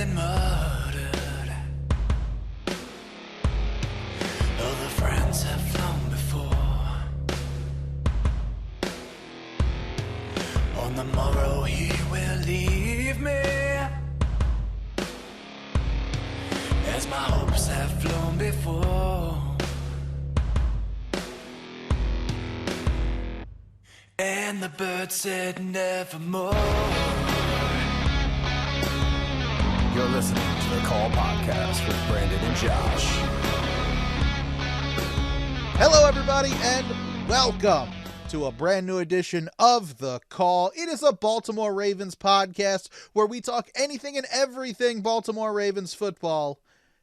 been murdered. All the friends have flown before. On the morrow he will leave me, as my hopes have flown before. And the bird said nevermore. You're listening to the Call Podcast with Brandon and Josh. Hello, everybody, and welcome to a brand new edition of The Call. It is a Baltimore Ravens podcast where we talk anything and everything Baltimore Ravens football.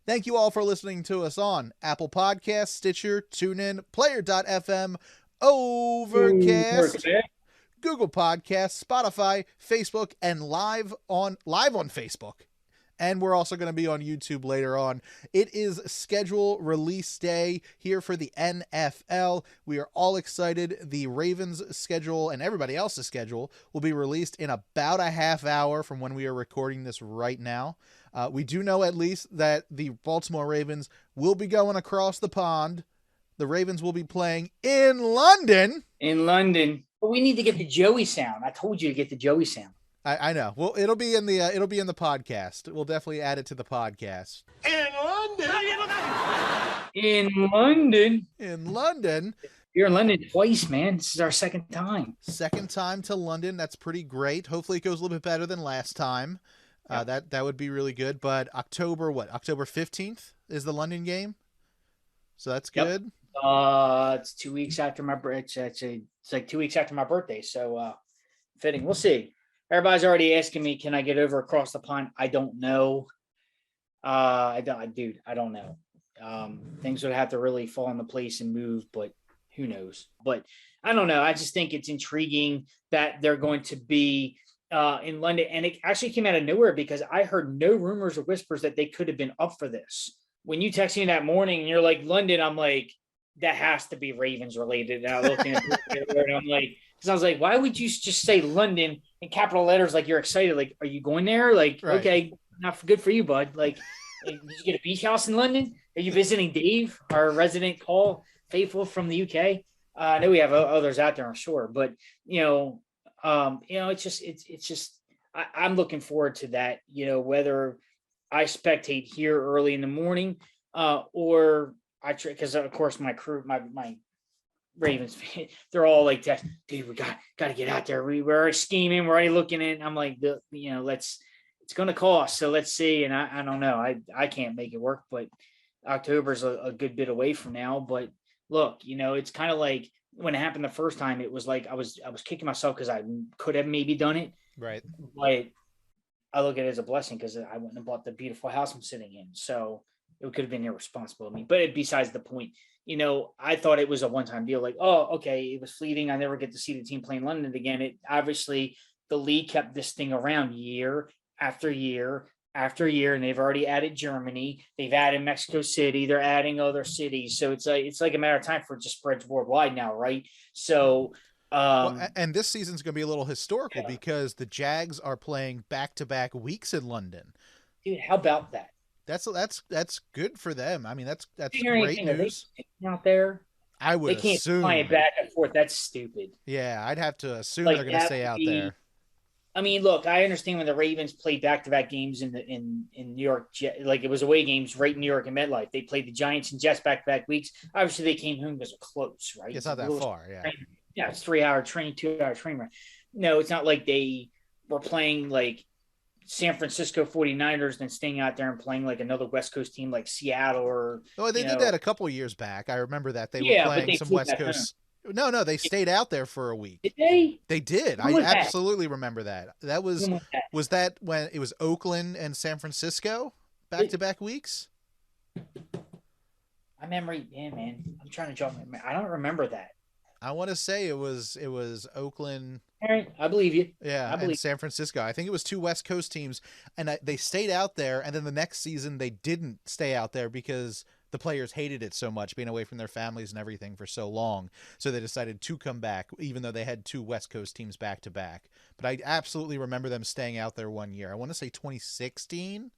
Thank you all for listening to us on Apple Podcasts, Stitcher, TuneIn, Player.fm, Overcast, Google Podcasts, Spotify, Facebook, and live on Facebook. And we're also going to be on YouTube later on. It is schedule release day here for the NFL. We are all excited. The Ravens schedule and everybody else's schedule will be released in about a half hour from when we are recording this right now. We do know at least that the Baltimore Ravens will be going across the pond. The Ravens will be playing in London. But we need to get the Joey sound. I told you to get the Joey sound. I know. Well, it'll be in the podcast. We'll definitely add it to the podcast. In London. You're in London twice, man. This is our second time. Second time to London. That's pretty great. Hopefully it goes a little bit better than last time. That would be really good. But October 15th is the London game. So that's good. Yep. It's 2 weeks after my birthday. It's like 2 weeks after my birthday. So fitting. We'll see. Everybody's already asking me, can I get over across the pond? I don't know. I don't know. Things would have to really fall into place and move, but who knows? But I don't know. I just think it's intriguing that they're going to be in London. And it actually came out of nowhere because I heard no rumors or whispers that they could have been up for this. When you text me that morning and you're like, London, I'm like, that has to be Ravens related. And I looked at it and I'm like, because I was like, why would you just say London in capital letters like you're excited? Like, are you going there? Like, right. Okay, not good for you, bud. Like, did you get a beach house in London? Are you visiting Dave, our resident call faithful from the UK? I know we have others out there, I'm sure, but it's just I'm looking forward to that. Whether I spectate here early in the morning or I try, because of course my crew, my Ravens, they're all like, dude, we got to get out there. We're already scheming. We're already looking at. I'm like, it's going to cost. So let's see. And I don't know. I can't make it work, but October's a good bit away from now. But look, it's kind of like when it happened the first time, it was like I was kicking myself because I could have maybe done it. Right. But I look at it as a blessing because I wouldn't have bought the beautiful house I'm sitting in. So it could have been irresponsible of me, but besides the point. I thought it was a one-time deal. Like, oh, okay, it was fleeting. I never get to see the team play in London again. It obviously the league kept this thing around year after year after year, and they've already added Germany. They've added Mexico City. They're adding other cities. So it's like a matter of time for it to spread worldwide now, right? So. And this season's going to be a little historical because the Jags are playing back-to-back weeks in London. Dude, how about that? That's good for them. I mean, that's great news. Out there, I would assume. They can't fly it back and forth. That's stupid. Yeah, I'd have to assume they're going to stay out there. I mean, look, I understand when the Ravens played back-to-back games in New York, like it was away games right in New York and MetLife. They played the Giants and Jets back-to-back weeks. Obviously, they came home because they're close, right? It's not that far, yeah. Yeah, it's 3-hour train, 2-hour train ride. No, it's not like they were playing like San Francisco 49ers and staying out there and playing like another West Coast team like Seattle or they did that a couple of years back. I rember that they were playing some West Coast. No, they stayed out there for a week. Did they? They did. I absolutely remember that. That was that when it was Oakland and San Francisco back-to-back weeks? My memory, man. I'm trying to jog my memory. I don't remember that. I want to say it was Oakland. All right, I believe you. Yeah, and San Francisco. I think it was two West Coast teams, and they stayed out there. And then the next season, they didn't stay out there because the players hated it so much, being away from their families and everything for so long. So they decided to come back, even though they had two West Coast teams back to back. But I absolutely remember them staying out there one year. I want to say 2016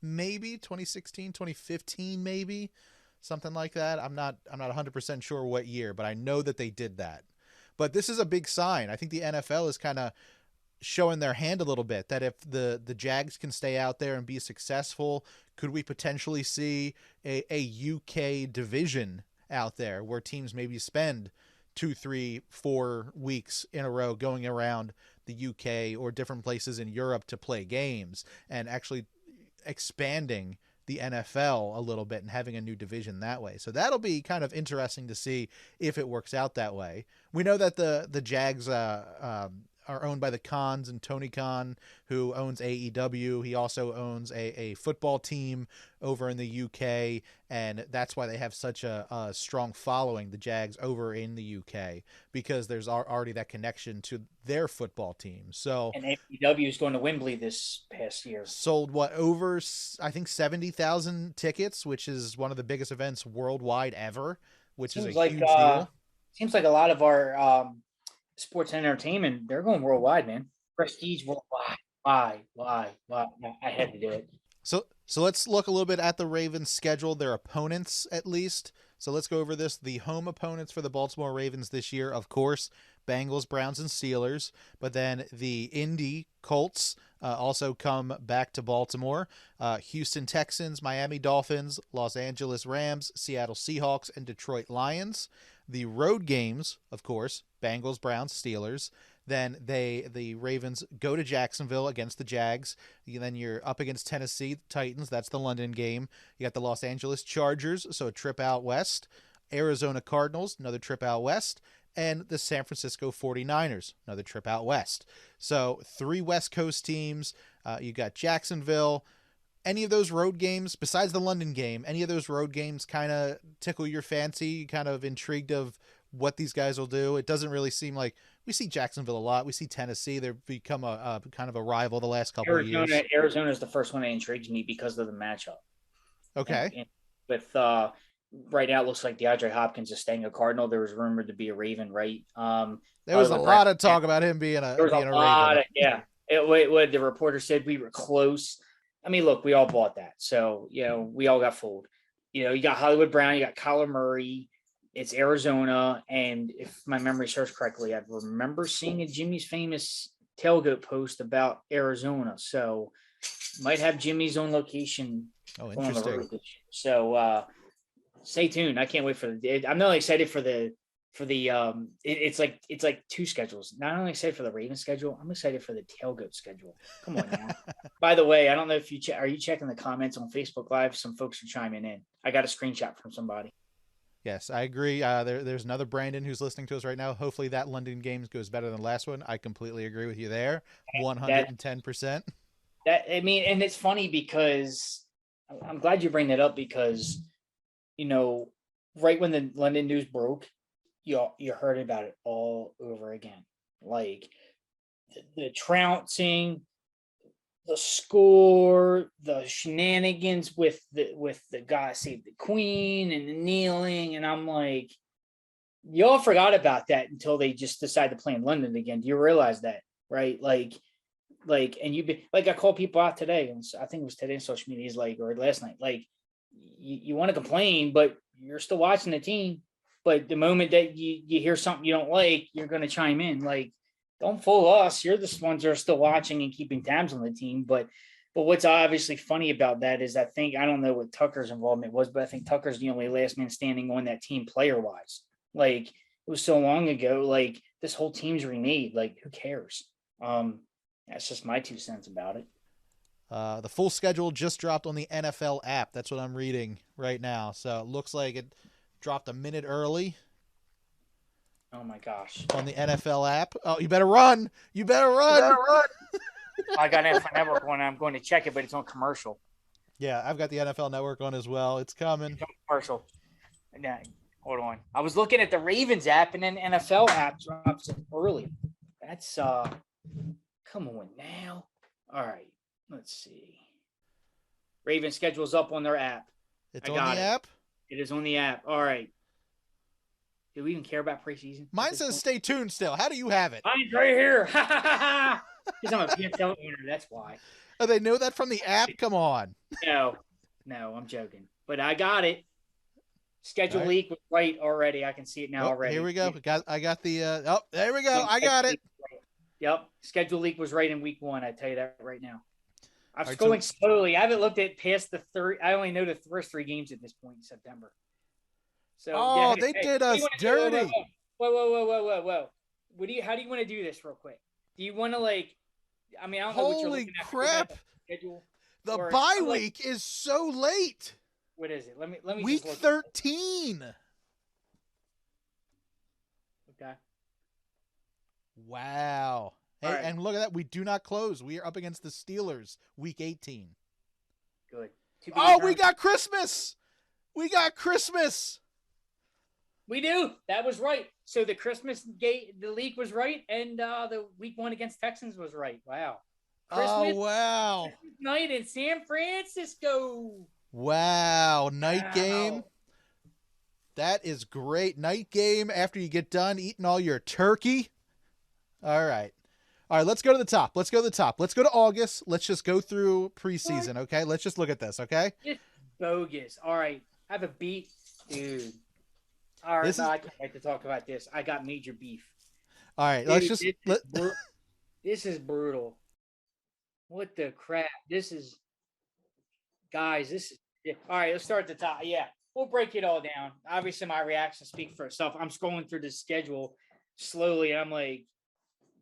maybe 2016, 2015, maybe something like that. I'm not 100% sure what year, but I know that they did that. But this is a big sign. I think the NFL is kind of showing their hand a little bit, that if the Jags can stay out there and be successful, could we potentially see a UK division out there where teams maybe spend 2, 3, 4 weeks in a row going around the UK or different places in Europe to play games, and actually expanding the NFL a little bit and having a new division that way. So that'll be kind of interesting to see if it works out that way. We know that the Jags are owned by the Khans and Tony Khan, who owns AEW. He also owns a football team over in the UK, and that's why they have such a strong following, the Jags, over in the UK, because there's already that connection to their football team. So, and AEW is going to Wembley this past year. Sold over, I think, 70,000 tickets, which is one of the biggest events worldwide ever, which is a huge deal. Seems like a lot of our sports and entertainment, they're going worldwide, man. Prestige worldwide. Why? I had to do it. So let's look a little bit at the Ravens' schedule, their opponents at least. So let's go over this. The home opponents for the Baltimore Ravens this year, of course, Bengals, Browns, and Steelers. But then the Indy Colts also come back to Baltimore. Houston Texans, Miami Dolphins, Los Angeles Rams, Seattle Seahawks, and Detroit Lions. The road games, of course, Bengals, Browns, Steelers. Then the Ravens go to Jacksonville against the Jags. Then you're up against Tennessee Titans. That's the London game. You got the Los Angeles Chargers, so a trip out west. Arizona Cardinals, another trip out west. And the San Francisco 49ers, another trip out west. So 3 West Coast teams. You got Jacksonville. Any of those road games, besides the London game, any of those road games kind of tickle your fancy, kind of intrigued of what these guys will do? It doesn't really seem like we see Jacksonville a lot. We see Tennessee. They've become a kind of a rival the last couple of years. Arizona is the first one that intrigues me because of the matchup. Okay. And with right now, it looks like DeAndre Hopkins is staying a Cardinal. There was rumored to be a Raven, right? There was a lot of talk about him being a Raven. What the reporter said, we were close. I mean, look, we all bought that. So, we all got fooled. You got Hollywood Brown, you got Kyler Murray. It's Arizona. And if my memory serves correctly, I remember seeing a Jimmy's Famous tailgate post about Arizona. So might have Jimmy's own location. Oh, interesting. So stay tuned. I can't wait for I'm not only excited for it's like 2 schedules. Not only excited for the Ravens schedule, I'm excited for the tailgate schedule. Come on now. By the way, I don't know if are you checking the comments on Facebook Live? Some folks are chiming in. I got a screenshot from somebody. Yes, I agree. There's another Brandon who's listening to us right now. Hopefully that London game goes better than the last one. I completely agree with you there. 110%. And it's funny because I'm glad you bring that up because, right when the London news broke, you heard about it all over again. Like the trouncing, the score, the shenanigans with the guy Save the Queen and the kneeling. And I'm like, y'all forgot about that until they just decided to play in London again. Do you realize that? Right? Like, and I called people out today, and I think it was today on social media, or last night, like you want to complain, but you're still watching the team. But the moment that you hear something you don't like, you're going to chime in. Like, don't fool us. You're the ones that are still watching and keeping tabs on the team. But what's obviously funny about that is I don't know what Tucker's involvement was, but I think Tucker's the only last man standing on that team player-wise. Like, it was so long ago. Like, this whole team's remade. Like, who cares? That's just my 2 cents about it. The full schedule just dropped on the NFL app. That's what I'm reading right now. So it looks like it dropped a minute early. Oh my gosh. On the NFL app. Oh, you better run. I got an NFL Network on. I'm going to check it, but it's on commercial. Yeah, I've got the NFL Network on as well. It's coming. It's on commercial. Yeah, hold on. I was looking at the Ravens app, and then NFL app drops it early. That's come on now. All right, let's see. Ravens schedule's up on their app. It's on the app? It is on the app. All right. Do we even care about preseason? Mine says stay tuned still. How do you have it? Mine's right here. Because I'm a PSL owner. That's why. Oh, they know that from the app? Come on. No, I'm joking. But I got it. Schedule All right. leak was right already. I can see it now Oh, already. here we go. I got the oh, there we go. I got it. Yep. Schedule leak was right in week 1. I tell you that right now. I'm All right, scrolling slowly. I haven't looked at past the third. I only know the first 3 games at this point in September. So Oh, yeah, they did us dirty. Whoa. How do you want to do this real quick? Do you want to I don't know what you're Holy looking at. crap. Schedule. The Or- bye like- week is so late. What is it? Let me Week just look. 13. Okay. Wow. Hey, All right. and look at that. We do not close. We are up against the Steelers, week 18. Good. To be Oh, we determined. got Christmas. We got Christmas. We do. That was right. So the Christmas gate, the league was right, and the week 1 against Texans was right. Wow. Christmas Oh, wow. night in San Francisco. Wow. Night Wow. game. That is great. Night game after you get done eating all your turkey. All right. All right, let's go to the top. Let's go to the top. Let's go to August. Let's just go through preseason, okay? Let's just look at this, okay? It's bogus. All right. I have a beat. Dude. All right. This No, is- I can't wait to talk about this. I got major beef. All right, let's Dude, just this, let, is this is brutal. What the crap? This is, guys, this is, all right, let's start at the top. Yeah, we'll break it all down. Obviously, my reactions speak for itself. I'm scrolling through the schedule slowly, and I'm like,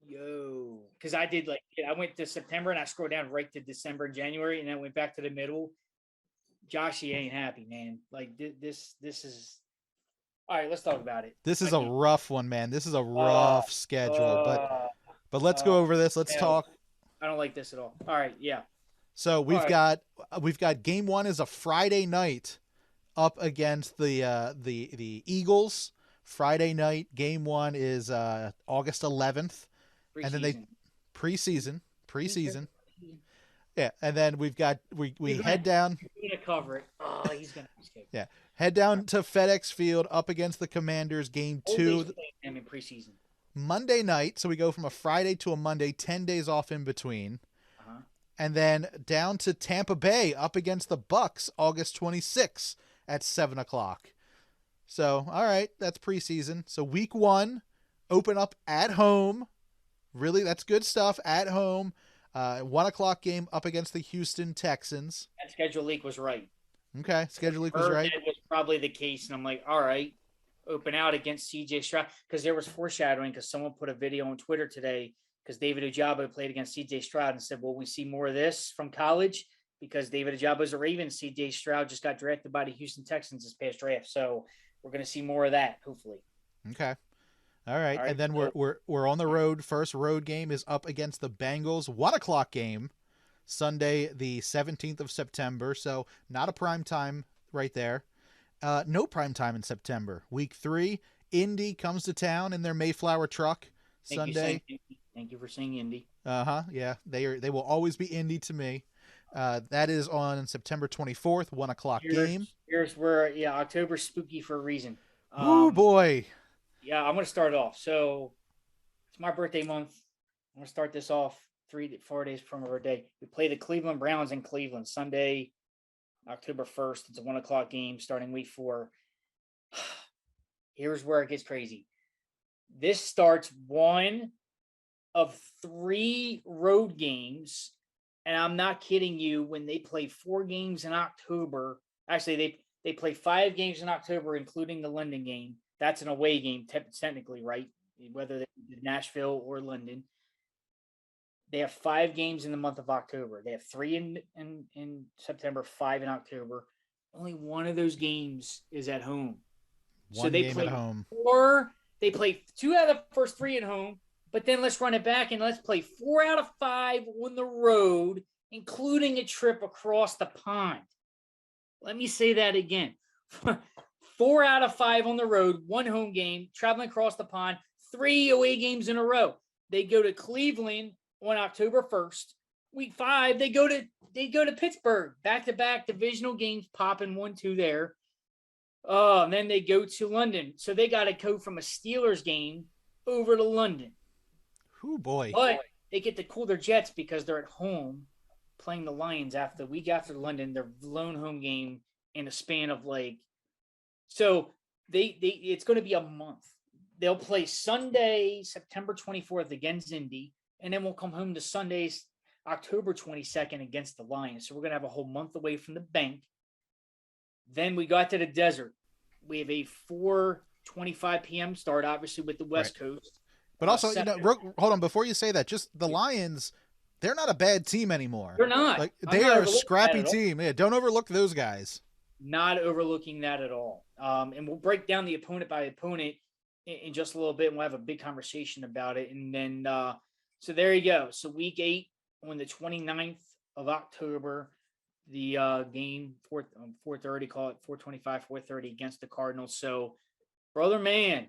yo, because I did I went to September and I scrolled down right to December and January, and then went back to the middle. Joshy ain't happy, man. This is, all right, let's talk about it. this is I a can't- rough one, man. This is a rough schedule, but let's go uh, over this. Let's yeah. talk. I don't like this at all. All right, yeah. So we've All got game 1 is a Friday night up against the Eagles. Friday night game 1 is August 11th. And then they Preseason. preseason. Yeah, and then we He's head down He's gonna cover it. Oh, he's gonna. Yeah. Head down to FedEx Field up against the Commanders game 2 him in preseason. Monday night. So we go from a Friday to a Monday, 10 days off in between. Uh-huh. And then down to Tampa Bay up against the Bucks August 26th at 7:00. So, all right, that's preseason. So week 1, open up at home. Really, that's good stuff at home. 1:00 game up against the Houston Texans. That schedule leak was right. Okay, schedule leak was Heard right. that was probably the case, and I'm like, all right, open out against CJ Stroud, because there was foreshadowing, because someone put a video on Twitter today, because David Ojabo played against CJ Stroud and said, well, we see more of this from college, because David Ojabo's a Raven. CJ Stroud just got drafted by the Houston Texans this past draft, so we're going to see more of that, hopefully. Okay. All right. All right, And then so- we're on the road. First road game is up against the Bengals. 1:00 game, Sunday the 17th of September. So not a prime time right there. No prime time in September. Week 3, Indy comes to town in their Mayflower truck. Sunday. Thank you for saying Indy. Yeah. They will always be Indy to me. That is on September 24th, 1:00 game. Here's where, October's spooky for a reason. Oh boy. Yeah, I'm going to start it off. So it's my birthday month. I'm going to start this off 4 days before my birthday. We play the Cleveland Browns in Cleveland Sunday, October 1st. It's a 1:00 game starting week 4. Here's where it gets crazy. This starts one of 3 road games. And I'm not kidding you, when they play 4 games in October, actually they play 5 games in October, including the London game. That's an away game, technically, right? Whether they Nashville or London. They have 5 games in the month of October. They have 3 in September, 5 in October. Only one of those games is at home. One so they game play at home. 4. They play 2 out of the first 3 at home. But then let's run it back and let's play 4 out of 5 on the road, including a trip across the pond. Let me say that again. 4 out of 5 on the road, 1 home game, traveling across the pond, 3 away games in a row. They go to Cleveland on October 1st. Week 5, they go to Pittsburgh. Back-to-back divisional games, popping 1-2 there. Oh, and then they go to London. So they got to go from a Steelers game over to London. Oh boy. But they get to cool their jets because they're at home playing the Lions after the week after London, their lone home game in a span of so they it's going to be a month. They'll play Sunday, September 24th against Indy, and then we'll come home to Sundays, October 22nd against the Lions. So we're going to have a whole month away from the bank. Then we got to the desert. We have a 4:25 p.m. start, obviously, with the West Coast. But also, hold on, before you say that, just the Lions, they're not a bad team anymore. They're not. Like, they are a scrappy team. Yeah, don't overlook those guys. Not overlooking that at all. And we'll break down the opponent by opponent in just a little bit, and we'll have a big conversation about it. And then, so there you go. So week 8 on the 29th of October, the game 4:30, call it 4:25, 4:30 against the Cardinals. So, brother, man,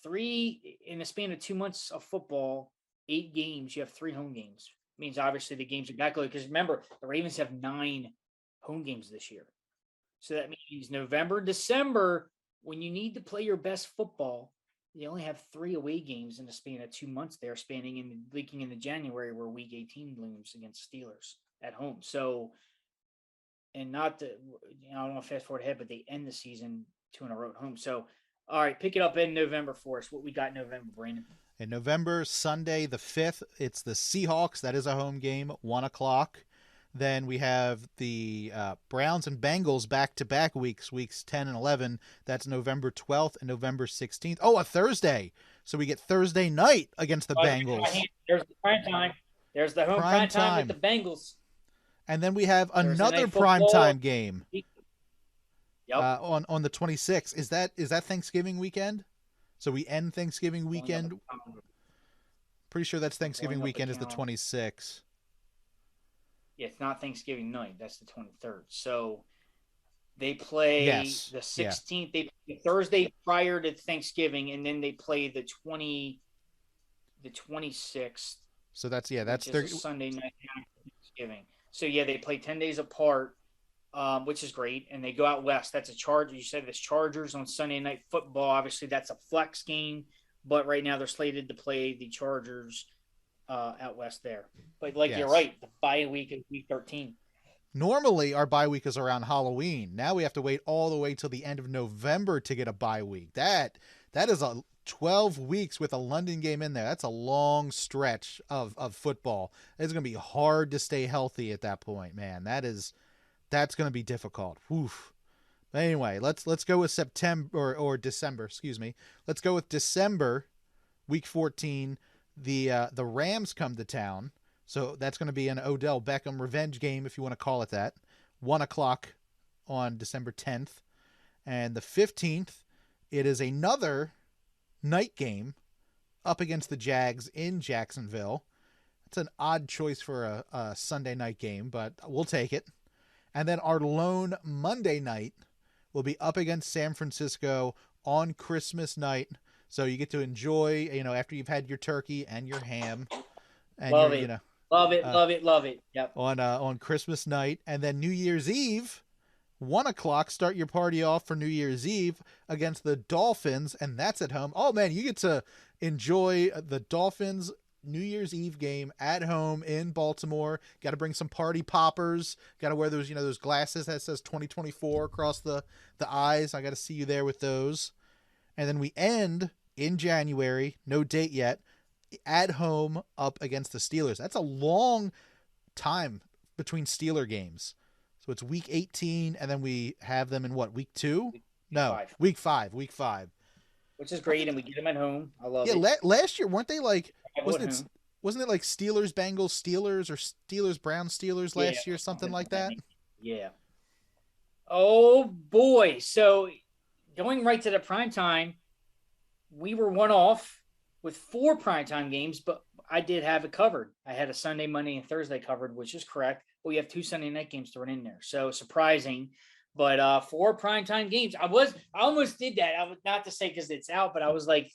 3 in the span of 2 months of football, 8 games. You have 3 home games. Means obviously the games are backloaded because remember the Ravens have 9 home games this year. So that means November, December, when you need to play your best football, you only have 3 away games in the span of 2 months there, leaking into January, where week 18 looms against Steelers at home. So, and not to, I don't want to fast forward ahead, but they end the season 2 in a row at home. So, all right, pick it up in November for us. What we got in November, Brandon? In November, Sunday the 5th, it's the Seahawks. That is a home game, 1 o'clock. Then we have the Browns and Bengals back-to-back weeks 10 and 11. That's November 12th and November 16th. Oh, a Thursday. So we get Thursday night against the Bengals. There's the prime time. There's the home prime time with the Bengals. And then we have another prime time game on the 26th. Is that Thanksgiving weekend? So we end Thanksgiving weekend. Pretty sure that's Thanksgiving weekend is the 26th. Yeah, it's not Thanksgiving night. That's the 23rd. So they play the 16th. They play Thursday prior to Thanksgiving, and then they play the 26th. So that's their Sunday night after Thanksgiving. So yeah, they play 10 days apart, which is great. And they go out west. That's a Charger. You said this Chargers on Sunday Night Football. Obviously, that's a flex game, but right now they're slated to play the Chargers out west there. But you're right, the bye week is week 13. Normally our bye week is around Halloween. Now we have to wait all the way till the end of November to get a bye week. That is a 12 weeks with a London game in there. That's a long stretch of football. It's going to be hard to stay healthy at that point, man. That's going to be difficult. Oof. But anyway, let's go with September or December, excuse me. Let's go with December, week 14. The Rams come to town, so that's going to be an Odell Beckham revenge game, if you want to call it that. 1 o'clock on December 10th. And the 15th, it is another night game up against the Jags in Jacksonville. It's an odd choice for a Sunday night game, but we'll take it. And then our lone Monday night will be up against San Francisco on Christmas night. So you get to enjoy, after you've had your turkey and your ham, and love it. Yep. On Christmas night, and then New Year's Eve, 1 o'clock. Start your party off for New Year's Eve against the Dolphins, and that's at home. Oh man, you get to enjoy the Dolphins New Year's Eve game at home in Baltimore. Got to bring some party poppers. Got to wear those, those glasses that says 2024 across the eyes. I got to see you there with those. And then we end in January, no date yet, at home up against the Steelers. That's a long time between Steeler games. So it's week 18, and then we have them in what, week 2? Week 5. Which is great, and we get them at home. I love it. Yeah, last year, weren't they wasn't it like Steelers, Bengals, Steelers, or Steelers, Browns, Steelers last year, something like that? Yeah. Oh, boy. So going right to the prime time, we were one off with 4 primetime games, but I did have it covered. I had a Sunday, Monday, and Thursday covered, which is correct. But we have 2 Sunday night games thrown in there. So surprising. But 4 primetime games. I almost did that. I was not to say because it's out, but I was like,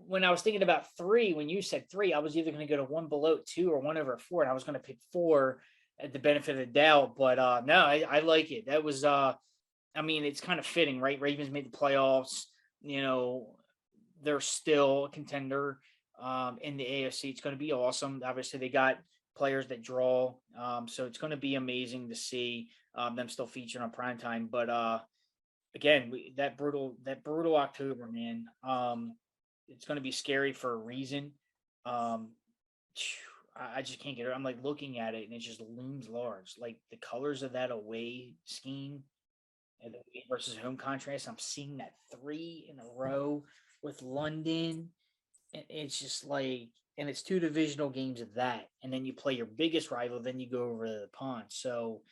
when I was thinking about 3, when you said 3, I was either going to go to 1 below 2 or 1 over 4, and I was going to pick 4 at the benefit of the doubt. But no, I like it. That was, it's kind of fitting, right? Ravens made the playoffs. They're still a contender in the AFC. It's going to be awesome. Obviously, they got players that draw. So it's going to be amazing to see them still featured on primetime. But again, that brutal October, man. It's going to be scary for a reason. I just can't get it. I'm like looking at it and it just looms large. Like the colors of that away scheme and the away versus home contrast. I'm seeing that 3 in a row with London. And it's just like, and it's 2 divisional games of that. And then you play your biggest rival, then you go over the pond. So,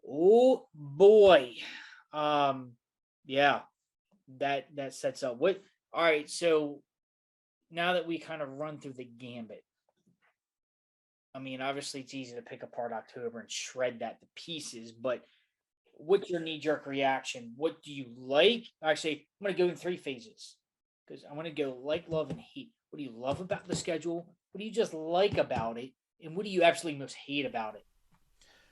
oh boy. Yeah, that sets up what. All right. So now that we kind of run through the gambit, I mean, obviously it's easy to pick apart October and shred that to pieces, but what's your knee-jerk reaction? What do you like? Actually, I'm going to go in 3 phases because I want to go like, love, and hate. What do you love about the schedule? What do you just like about it? And what do you absolutely most hate about it?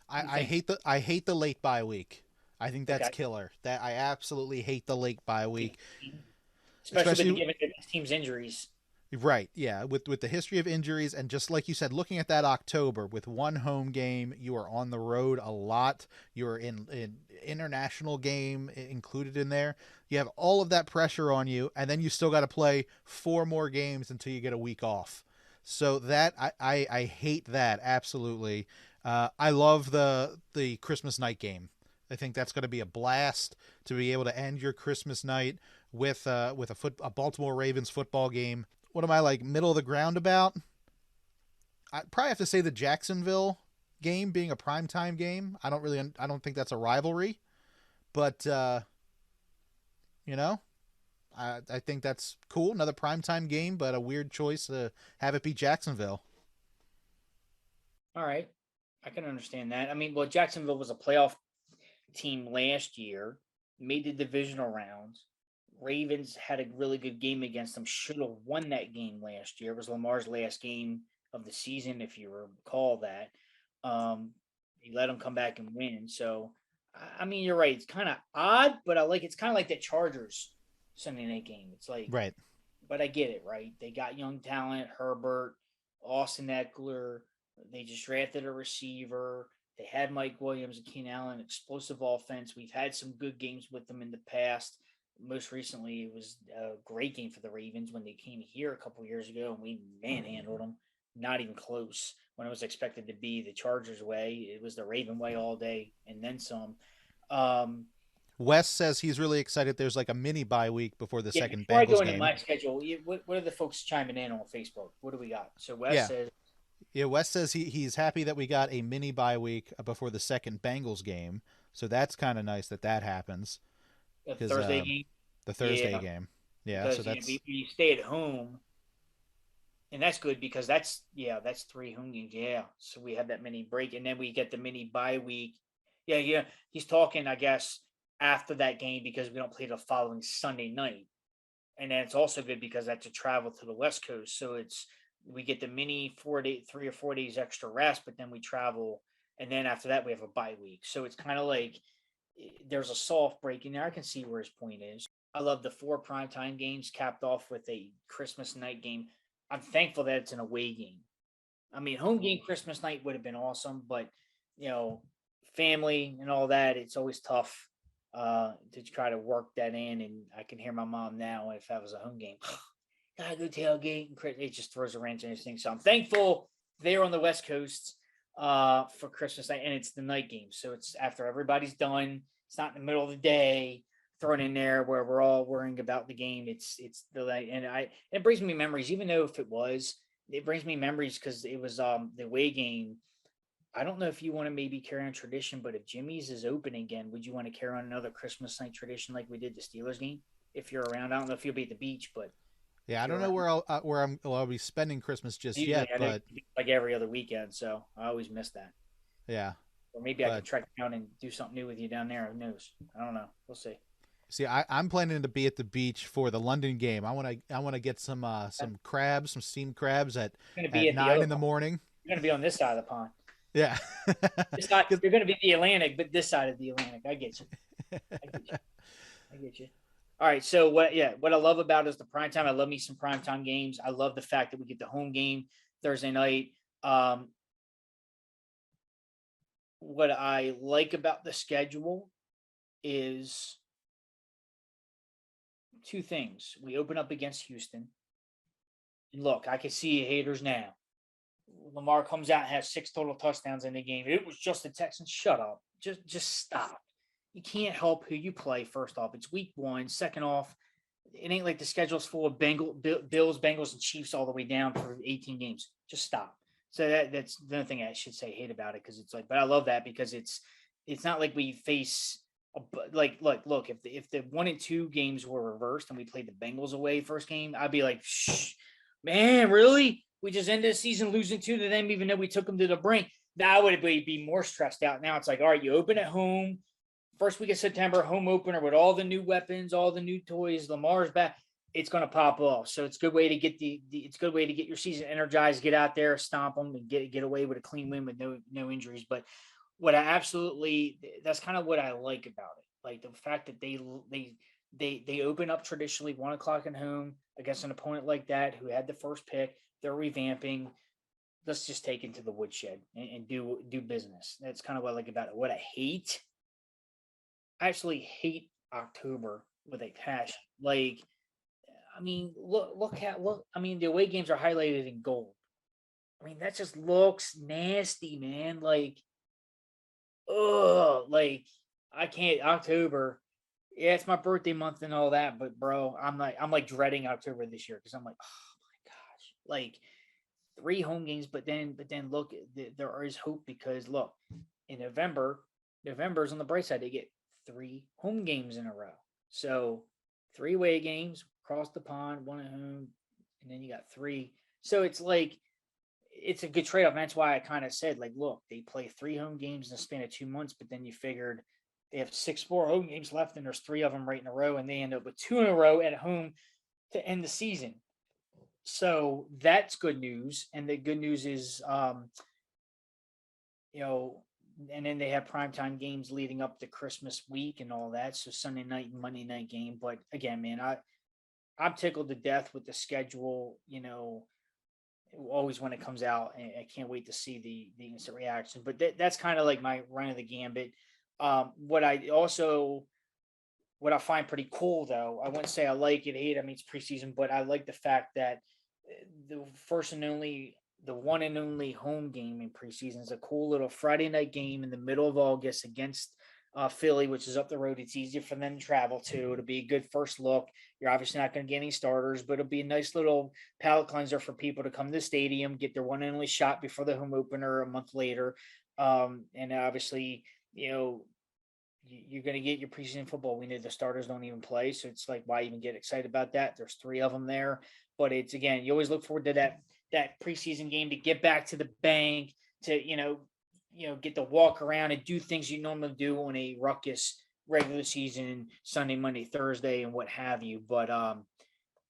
I hate the late bye week. I think that's killer. That I absolutely hate the late bye week, especially with given this team's injuries. Right, yeah. With the history of injuries and just like you said, looking at that October with 1 home game, you are on the road a lot. You're in international game included in there. You have all of that pressure on you, and then you still got to play 4 more games until you get a week off. So that I hate that absolutely. I love the Christmas night game. I think that's going to be a blast to be able to end your Christmas night with a Baltimore Ravens football game. What am I like middle of the ground about? I probably have to say the Jacksonville game being a primetime game. I don't think that's a rivalry, but you know, I think that's cool. Another primetime game, but a weird choice to have it be Jacksonville. All right. I can understand that. I mean, well, Jacksonville was a playoff team last year, made the divisional rounds. Ravens had a really good game against them. Should have won that game last year. It was Lamar's last game of the season, if you recall that. He let him come back and win. So, I mean, you're right. It's kind of odd, but it's kind of like the Chargers Sunday night game. It's like, right. But I get it, right? They got young talent, Herbert, Austin Eckler. They just drafted a receiver. They had Mike Williams and Keenan Allen, explosive offense. We've had some good games with them in the past. Most recently, it was a great game for the Ravens when they came here a couple years ago, and we manhandled them. Not even close. When it was expected to be the Chargers way, it was the Raven way all day, and then some. Wes says he's really excited. There's like a mini bye week before the second Before Bengals I go game. into my schedule, what are the folks chiming in on Facebook? What do we got? So Wes says. Yeah, Wes says he's happy that we got a mini bye week before the second Bengals game. So that's kind of nice that happens. The Thursday game? The Thursday game. Yeah, because, so that's... you stay at home, and that's good because that's 3 home games. Yeah, so we have that mini break, and then we get the mini bye week. Yeah, he's talking, I guess, after that game because we don't play the following Sunday night. And then it's also good because that's a travel to the West Coast. So we get the mini 3 or 4 days extra rest, but then we travel. And then after that, we have a bye week. So it's kind of like there's a soft break in there. I can see where his point is. I love the 4 primetime games capped off with a Christmas night game. I'm thankful that it's an away game. I mean, home game Christmas night would have been awesome, but, family and all that, it's always tough to try to work that in. And I can hear my mom now if that was a home game. Gotta go tailgate, and it just throws a wrench in everything. So I'm thankful they're on the West Coast for Christmas night, and it's the night game. So it's after everybody's done. It's not in the middle of the day. Thrown in there where we're all worrying about the game. It's the night, and it brings me memories. Even though if it brings me memories because it was the away game. I don't know if you want to maybe carry on tradition, but if Jimmy's is open again, would you want to carry on another Christmas night tradition like we did the Steelers game? If you're around, I don't know if you'll be at the beach, but yeah, I don't know where I'll be spending Christmas just yet, but like every other weekend, so I always miss that. Yeah, or maybe I could track down and do something new with you down there. Who knows? I don't know. We'll see. See, I'm planning to be at the beach for the London game. I want to get some crabs, some steamed crabs at 9 in the morning. You're going to be on this side of the pond. Yeah. You're going to be the Atlantic, but this side of the Atlantic. I get you. I get you. All right. So what I love about is the primetime. I love me some primetime games. I love the fact that we get the home game Thursday night. What I like about the schedule is two things. We open up against Houston. And look, I can see haters now. Lamar comes out and has 6 total touchdowns in the game. It was just the Texans. Shut up. Just stop. You can't help who you play, first off. It's week 1. Second off, it ain't like the schedule's full of Bills, Bengals, and Chiefs all the way down for 18 games. Just stop. So that's the other thing I should say hate about it, because it's like, but I love that because it's not like we face look, if the 1 and 2 games were reversed and we played the Bengals away first game, I'd be like, shh, man, really? We just ended the season losing 2 to them, even though we took them to the brink. That would be more stressed out. Now it's like, all right, you open at home, first week of September, home opener with all the new weapons, all the new toys. Lamar's back. It's going to pop off. So it's a good way to get it's a good way to get your season energized, get out there, stomp them, and get away with a clean win with no injuries. But that's kind of what I like about it. Like the fact that they open up traditionally 1 o'clock at home against an opponent like that who had the first pick. They're revamping. Let's just take it to the woodshed and do business. That's kind of what I like about it. What I actually hate October with a passion. Like, I mean, look. I mean, the away games are highlighted in gold. I mean, that just looks nasty, man. Like, like I can't. October, yeah, it's my birthday month and all that, but bro, I'm like dreading October this year because I'm like, oh my gosh, like 3 home games, but then look, there is hope because look, in November's on the bright side, they get 3 home games in a row, so 3 away games across the pond, 1 at home, and then you got 3. So it's like it's a good trade-off. And that's why I kind of said, like, look, they play 3 home games in the span of 2 months, but then you figured they have 6 more home games left, and there's 3 of them right in a row, and they end up with 2 in a row at home to end the season. So that's good news. And the good news is, and then they have primetime games leading up to Christmas week and all that. So Sunday night and Monday night game. But again, man, I'm tickled to death with the schedule, always when it comes out, and I can't wait to see the instant reaction. But that's kind of like my run of the gambit. What I find pretty cool, though, I wouldn't say I like it, hate. I mean, it's preseason, but I like the fact that the one and only home game in preseason is a cool little Friday night game in the middle of August against Philly, which is up the road. It's easier for them to travel to. It'll be a good first look. You're obviously not going to get any starters, but it'll be a nice little palate cleanser for people to come to the stadium, get their one and only shot before the home opener a month later. And obviously, you're going to get your preseason football. We know the starters don't even play, so it's like, why even get excited about that? There's 3 of them there, but it's, again, you always look forward to that preseason game to get back to the bank, to get to walk around and do things you normally do on a ruckus regular season, Sunday, Monday, Thursday, and what have you. But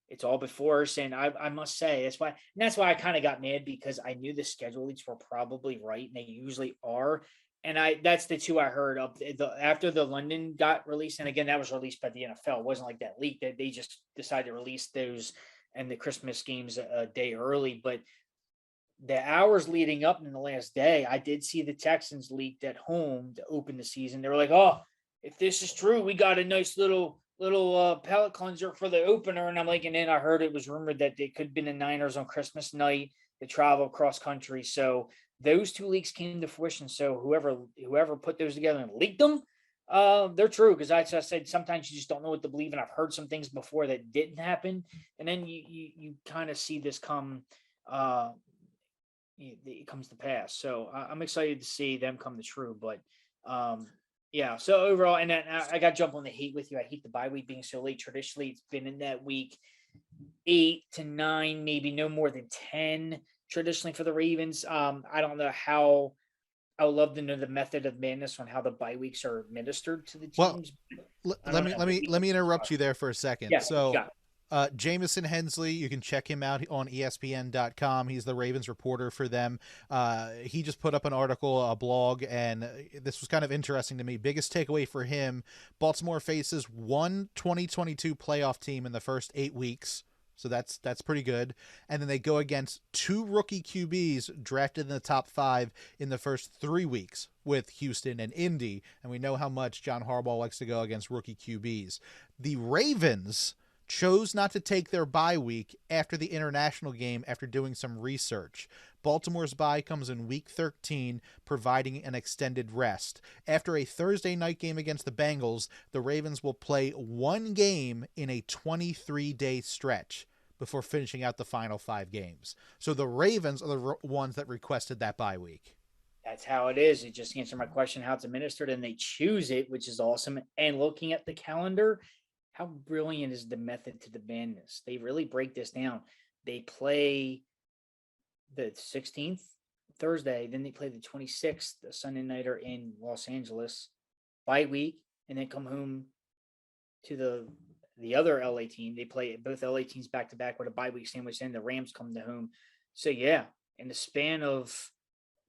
it's all before us, and I must say that's why I kind of got mad, because I knew the schedule leaks were probably right, and they usually are. And that's the 2 I heard of after the London got released. And again, that was released by the NFL. It wasn't like that leak that they just decided to release those and the Christmas games a day early. But the hours leading up in the last day, I did see the Texans leaked at home to open the season. They were like, oh, if this is true, we got a nice little palate cleanser for the opener. And I'm like, and then I heard it was rumored that they could have been the Niners on Christmas night to travel cross country. So those 2 leaks came to fruition. So whoever put those together and leaked them, they're true. Because I said, sometimes you just don't know what to believe. And I've heard some things before that didn't happen. And then you kind of see this come, it comes to pass. So I'm excited to see them come to true. But yeah, so overall, and then I got to jump on the hate with you. I hate the bye week being so late. Traditionally, it's been in that week 8 to 9, maybe no more than 10 traditionally for the Ravens. I don't know how. I would love to know the method of madness on how the bye weeks are administered to the teams. Well, let me interrupt you there for a second. Yeah, so Jamison Hensley, you can check him out on ESPN.com. He's the Ravens reporter for them. He just put up an article, a blog, and this was kind of interesting to me. Biggest takeaway for him: Baltimore faces one 2022 playoff team in the first 8 weeks. So that's pretty good. And then they go against 2 rookie QBs drafted in the top 5 in the first 3 weeks with Houston and Indy. And we know how much John Harbaugh likes to go against rookie QBs. The Ravens chose not to take their bye week after the international game after doing some research. Baltimore's bye comes in week 13, providing an extended rest. After a Thursday night game against the Bengals, the Ravens will play 1 game in a 23-day stretch before finishing out the final 5 games. So the Ravens are the ones that requested that bye week. That's how it is. It just answered my question how it's administered, and they choose it, which is awesome. And looking at the calendar, how brilliant is the method to the madness? They really break this down. They play the 16th Thursday, then they play the 26th, the Sunday nighter in Los Angeles, bye week, and then come home to the other LA team. They play both LA teams back to back with a bye week sandwich. Then the Rams come to home. So yeah, in the span of,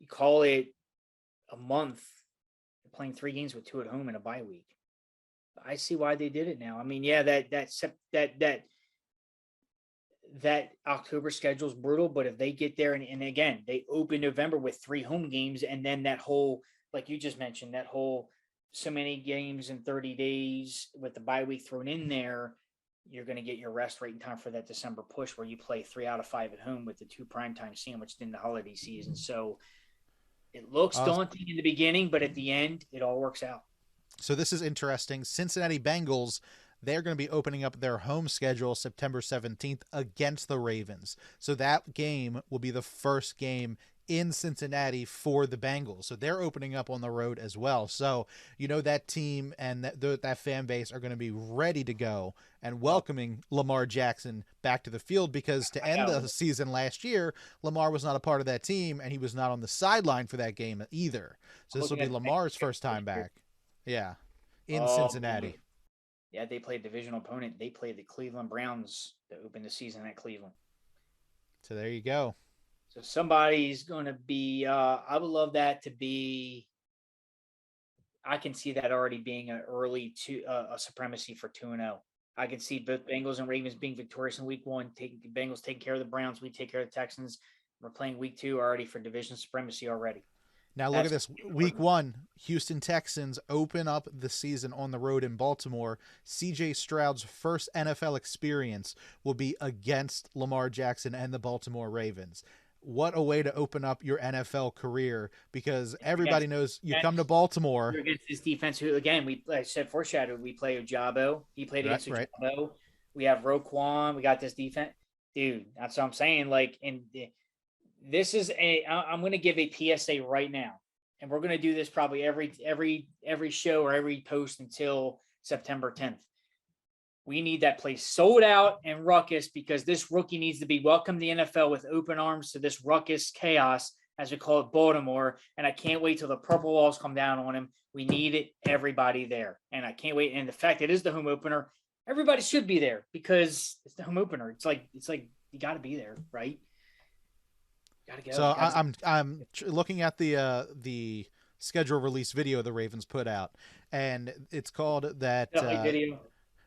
you call it a month, they're playing 3 games with 2 at home and a bye week. I see why they did it now. I mean, yeah, that October schedule is brutal, but if they get there and again, they open November with 3 home games, and then that whole, like you just mentioned, that whole so many games in 30 days with the bye week thrown in there, you're going to get your rest right in time for that December push where you play 3 out of 5 at home with the 2 primetime sandwiched in the holiday season. So it looks daunting in the beginning, but at the end, it all works out. So this is interesting. Cincinnati Bengals, they're going to be opening up their home schedule September 17th against the Ravens. So that game will be the first game in Cincinnati for the Bengals. So they're opening up on the road as well. So, you know, that team and that fan base are going to be ready to go and welcoming Lamar Jackson back to the field, because to end the season last year, Lamar was not a part of that team and he was not on the sideline for that game either. So this will be Lamar's first time back. Yeah. In Cincinnati. Yeah, they played divisional opponent. They played the Cleveland Browns to open the season at Cleveland. So there you go. So somebody's going to be, I would love that to be, I can see that already being an early a supremacy for 2-0. I can see both Bengals and Ravens being victorious in week 1, Bengals taking care of the Browns, we take care of the Texans. We're playing week 2 already for division supremacy already. Now look at this. Week 1, Houston Texans open up the season on the road in Baltimore. C.J. Stroud's first NFL experience will be against Lamar Jackson and the Baltimore Ravens. What a way to open up your NFL career, because everybody knows you come to Baltimore. Against this defense, who, again, like I said, foreshadowed, we play Ojabo. He played against Ojabo. Right. We have Roquan. We got this defense. Dude, that's what I'm saying. Like, this is I'm going to give a PSA right now, and we're going to do this probably every show or every post until September 10th. We need that place sold out and ruckus, because this rookie needs to be welcomed to the NFL with open arms to this ruckus chaos, as we call it, Baltimore. And I can't wait till the purple walls come down on him. We need it, everybody there. And I can't wait. And the fact it is the home opener, everybody should be there because it's the home opener. It's like you got to be there, right? Gotta go. So I'm looking at the schedule release video the Ravens put out, and it's called that video.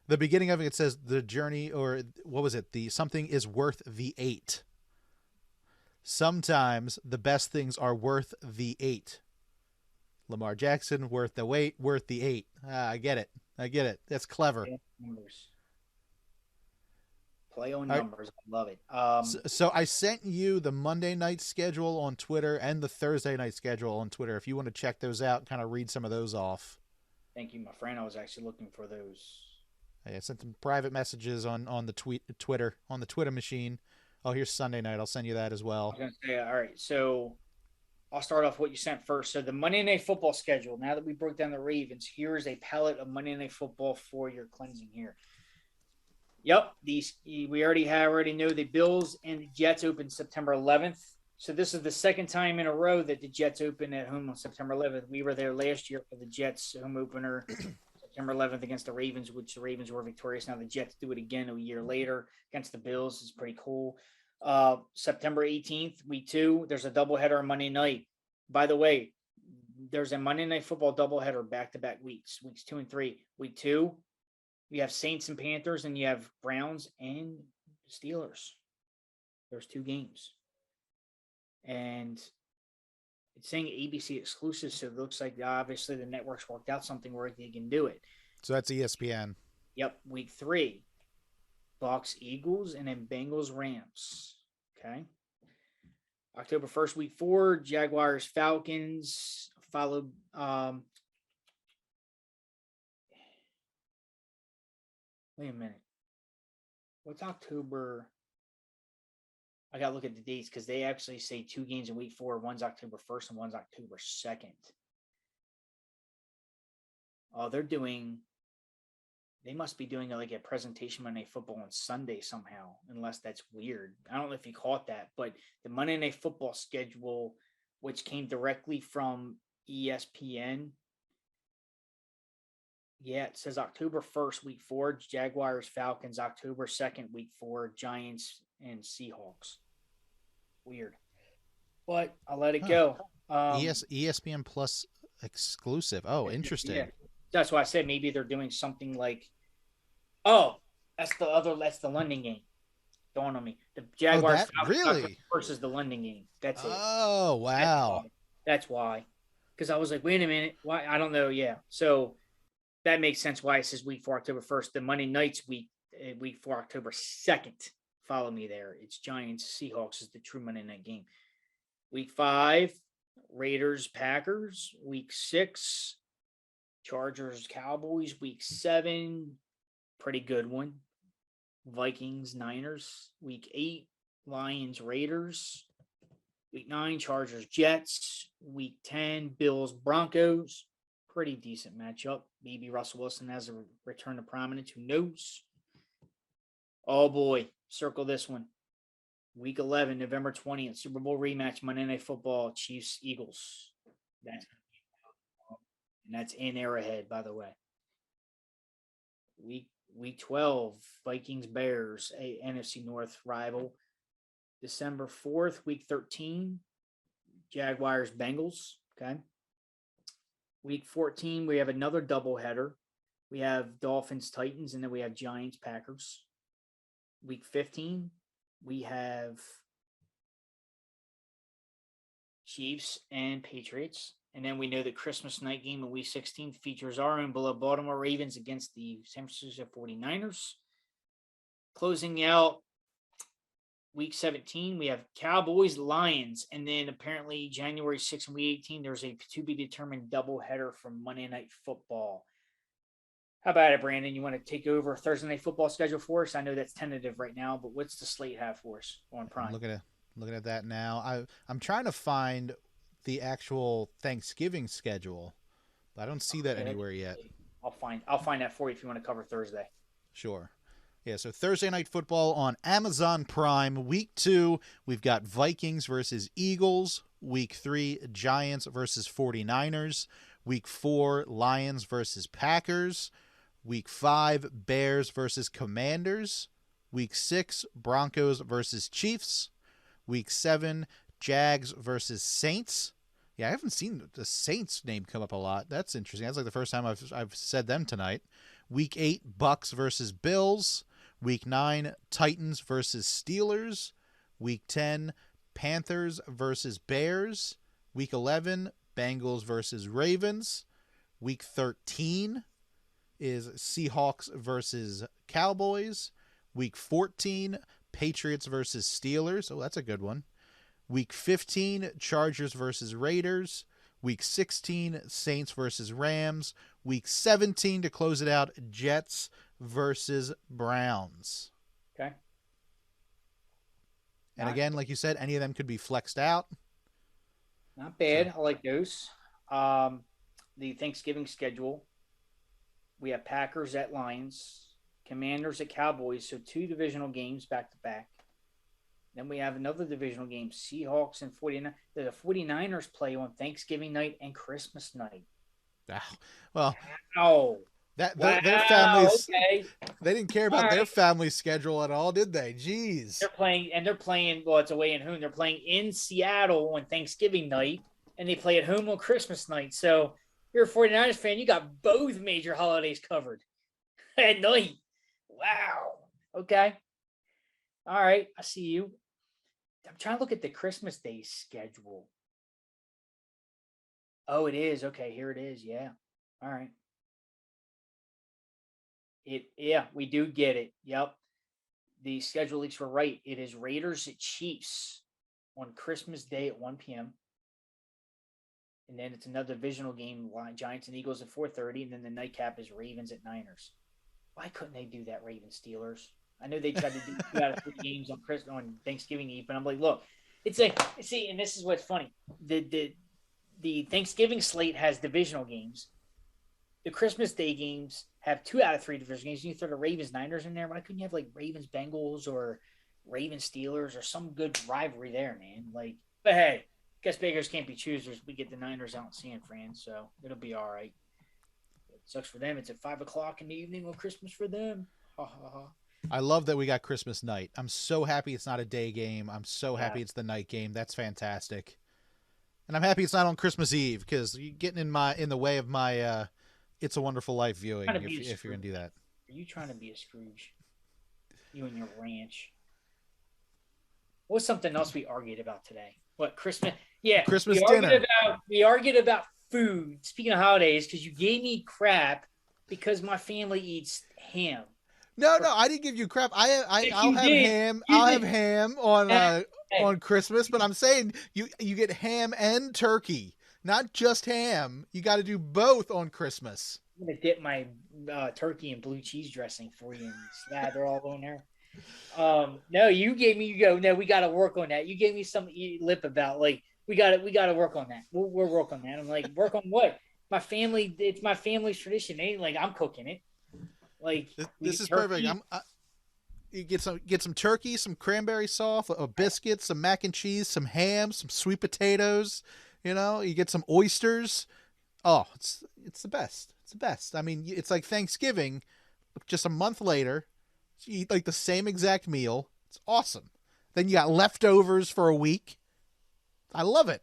The beginning of it says the journey, or what was it? The something is worth the 8. Sometimes the best things are worth the 8. Lamar Jackson worth the wait, worth the 8. I get it. That's clever. Numbers. Play on numbers. I love it. So I sent you the Monday night schedule on Twitter and the Thursday night schedule on Twitter. If you want to check those out, kind of read some of those off. Thank you, my friend. I was actually looking for those. I sent some private messages on the Twitter machine. Oh, here's Sunday night. I'll send you that as well. I was going to say, all right. So I'll start off what you sent first. So the Monday Night Football schedule. Now that we broke down the Ravens, here is a palette of Monday Night Football for your cleansing here. Yep, we already know the Bills and the Jets open September 11th. So this is the second time in a row that the Jets open at home on September 11th. We were there last year for the Jets home opener, September 11th against the Ravens, which the Ravens were victorious. Now the Jets do it again a year later against the Bills. It's pretty cool. September 18th, week 2, there's a doubleheader on Monday night. By the way, there's a Monday Night Football doubleheader back-to-back weeks 2 and 3. Week 2, you have Saints and Panthers, and you have Browns and Steelers. There's 2 games. And it's saying ABC exclusive, so it looks like obviously the network's worked out something where they can do it. So that's ESPN. Yep, week 3. Bucks, Eagles, and then Bengals, Rams. Okay. October 1st, week 4, Jaguars, Falcons, followed wait a minute. What's October? I gotta look at the dates because they actually say 2 games in week 4. One's October 1st and one's October 2nd. Oh, they must be doing like a presentation Monday Night Football on Sunday somehow, unless that's weird. I don't know if you caught that, but the Monday Night Football schedule, which came directly from ESPN. Yeah, it says October 1st, week 4, Jaguars, Falcons, October 2nd, week 4, Giants and Seahawks. Weird. But I'll let it go. ESPN Plus exclusive. Oh, interesting. Yeah. That's why I said maybe they're doing something like, that's the London game. Dawned on me. The Jaguars really versus the London game. That's it. Oh, wow. That's why. Because I was like, wait a minute. Why? I don't know. Yeah. So that makes sense why it says week 4, October 1st. The Monday night's week 4, October 2nd. Follow me there. It's Giants, Seahawks is the true Monday night game. Week 5, Raiders, Packers. Week 6, Chargers, Cowboys. Week 7, pretty good one. Vikings, Niners. Week 8, Lions, Raiders. Week 9, Chargers, Jets. Week 10, Bills, Broncos. Pretty decent matchup. Maybe Russell Wilson has a return to prominence. Who knows? Oh boy, circle this one. Week 11, November 20th, Super Bowl rematch, Monday Night Football, Chiefs, Eagles. That's in Arrowhead, by the way. Week 12, Vikings, Bears, a NFC North rival. December 4th, week 13, Jaguars, Bengals. Okay. Week 14, we have another doubleheader. We have Dolphins, Titans, and then we have Giants, Packers. Week 15, we have Chiefs and Patriots. And then we know the Christmas night game in week 16 features our own beloved Baltimore Ravens against the San Francisco 49ers. Closing out week 17, we have Cowboys, Lions, and then apparently January 6th and week 18, there's a to-be-determined doubleheader from Monday Night Football. How about it, Brandon? You want to take over Thursday Night Football schedule for us? I know that's tentative right now, but what's the slate have for us on Prime? I'm looking at that now. I'm trying to find the actual Thanksgiving schedule, but I don't see that anywhere yet. I'll find that for you if you want to cover Thursday. Sure. Yeah, so Thursday Night Football on Amazon Prime. Week 2, we've got Vikings versus Eagles. Week 3, Giants versus 49ers. Week 4, Lions versus Packers. Week 5, Bears versus Commanders. Week 6, Broncos versus Chiefs. Week 7, Jags versus Saints. Yeah, I haven't seen the Saints name come up a lot. That's interesting. That's like the first time I've said them tonight. Week 8, Bucks versus Bills. Week 9, Titans versus Steelers. Week 10, Panthers versus Bears. Week 11, Bengals versus Ravens. Week 13 is Seahawks versus Cowboys. Week 14, Patriots versus Steelers. Oh, that's a good one. Week 15, Chargers versus Raiders. Week 16, Saints versus Rams. Week 17 to close it out, Jets versus Browns. Okay. And again, like you said, any of them could be flexed out. Not bad. I like those. The Thanksgiving schedule. We have Packers at Lions, Commanders at Cowboys, so 2 divisional games back to back. Then we have another divisional game, Seahawks and 49ers. The 49ers play on Thanksgiving night and Christmas night. Well, their families, okay. They didn't care about their family schedule at all, did they? Jeez. They're playing, well, it's away in home. They're playing in Seattle on Thanksgiving night, and they play at home on Christmas night. So you're a 49ers fan, you got both major holidays covered at night. Wow. Okay. All right, I see you. I'm trying to look at the Christmas Day schedule. Oh, it is. Okay, here it is. Yeah. All right. Yeah, we do get it. Yep. The schedule leaks were right. It is Raiders at Chiefs on Christmas Day at 1 p.m. And then it's another divisional game, Giants and Eagles at 4:30, and then the nightcap is Ravens at Niners. Why couldn't they do that, Ravens Steelers? I know they tried to do 2 out of 3 games on Thanksgiving Eve, but I'm like, look, it's like, see, and this is what's funny. The Thanksgiving slate has divisional games. The Christmas Day games have 2 out of 3 divisional games. You throw the Ravens Niners in there. Why couldn't you have like Ravens Bengals or Ravens Steelers or some good rivalry there, man? Like, but hey, guess beggars can't be choosers. We get the Niners out in San Fran, so it'll be all right. It sucks for them. It's at 5:00 in the evening on Christmas for them. Ha ha ha. I love that we got Christmas night. I'm so happy it's not a day game. I'm so happy it's the night game. That's fantastic. And I'm happy it's not on Christmas Eve because you're getting in the way of my It's a Wonderful Life viewing if you're going to do that. Are you trying to be a Scrooge? You and your ranch. What's something else we argued about today? What, Christmas? Yeah. Christmas dinner. We argued about food. Speaking of holidays, because you gave me crap because my family eats ham. No, I didn't give you crap. I'll have ham. I'll have ham on Christmas, but I'm saying you get ham and turkey, not just ham. You got to do both on Christmas. I'm gonna dip my turkey in blue cheese dressing for you and slather all on there. No, you gave me. You go. No, we got to work on that. You gave me some lip about like we got to work on that. We'll work on that. I'm like, work on what? My family. It's my family's tradition. It ain't like I'm cooking it. Like this is perfect. You get some turkey, some cranberry sauce, a biscuit, some mac and cheese, some ham, some sweet potatoes. You know, you get some oysters. Oh, it's the best. It's the best. I mean, it's like Thanksgiving, just a month later. You eat like the same exact meal. It's awesome. Then you got leftovers for a week. I love it.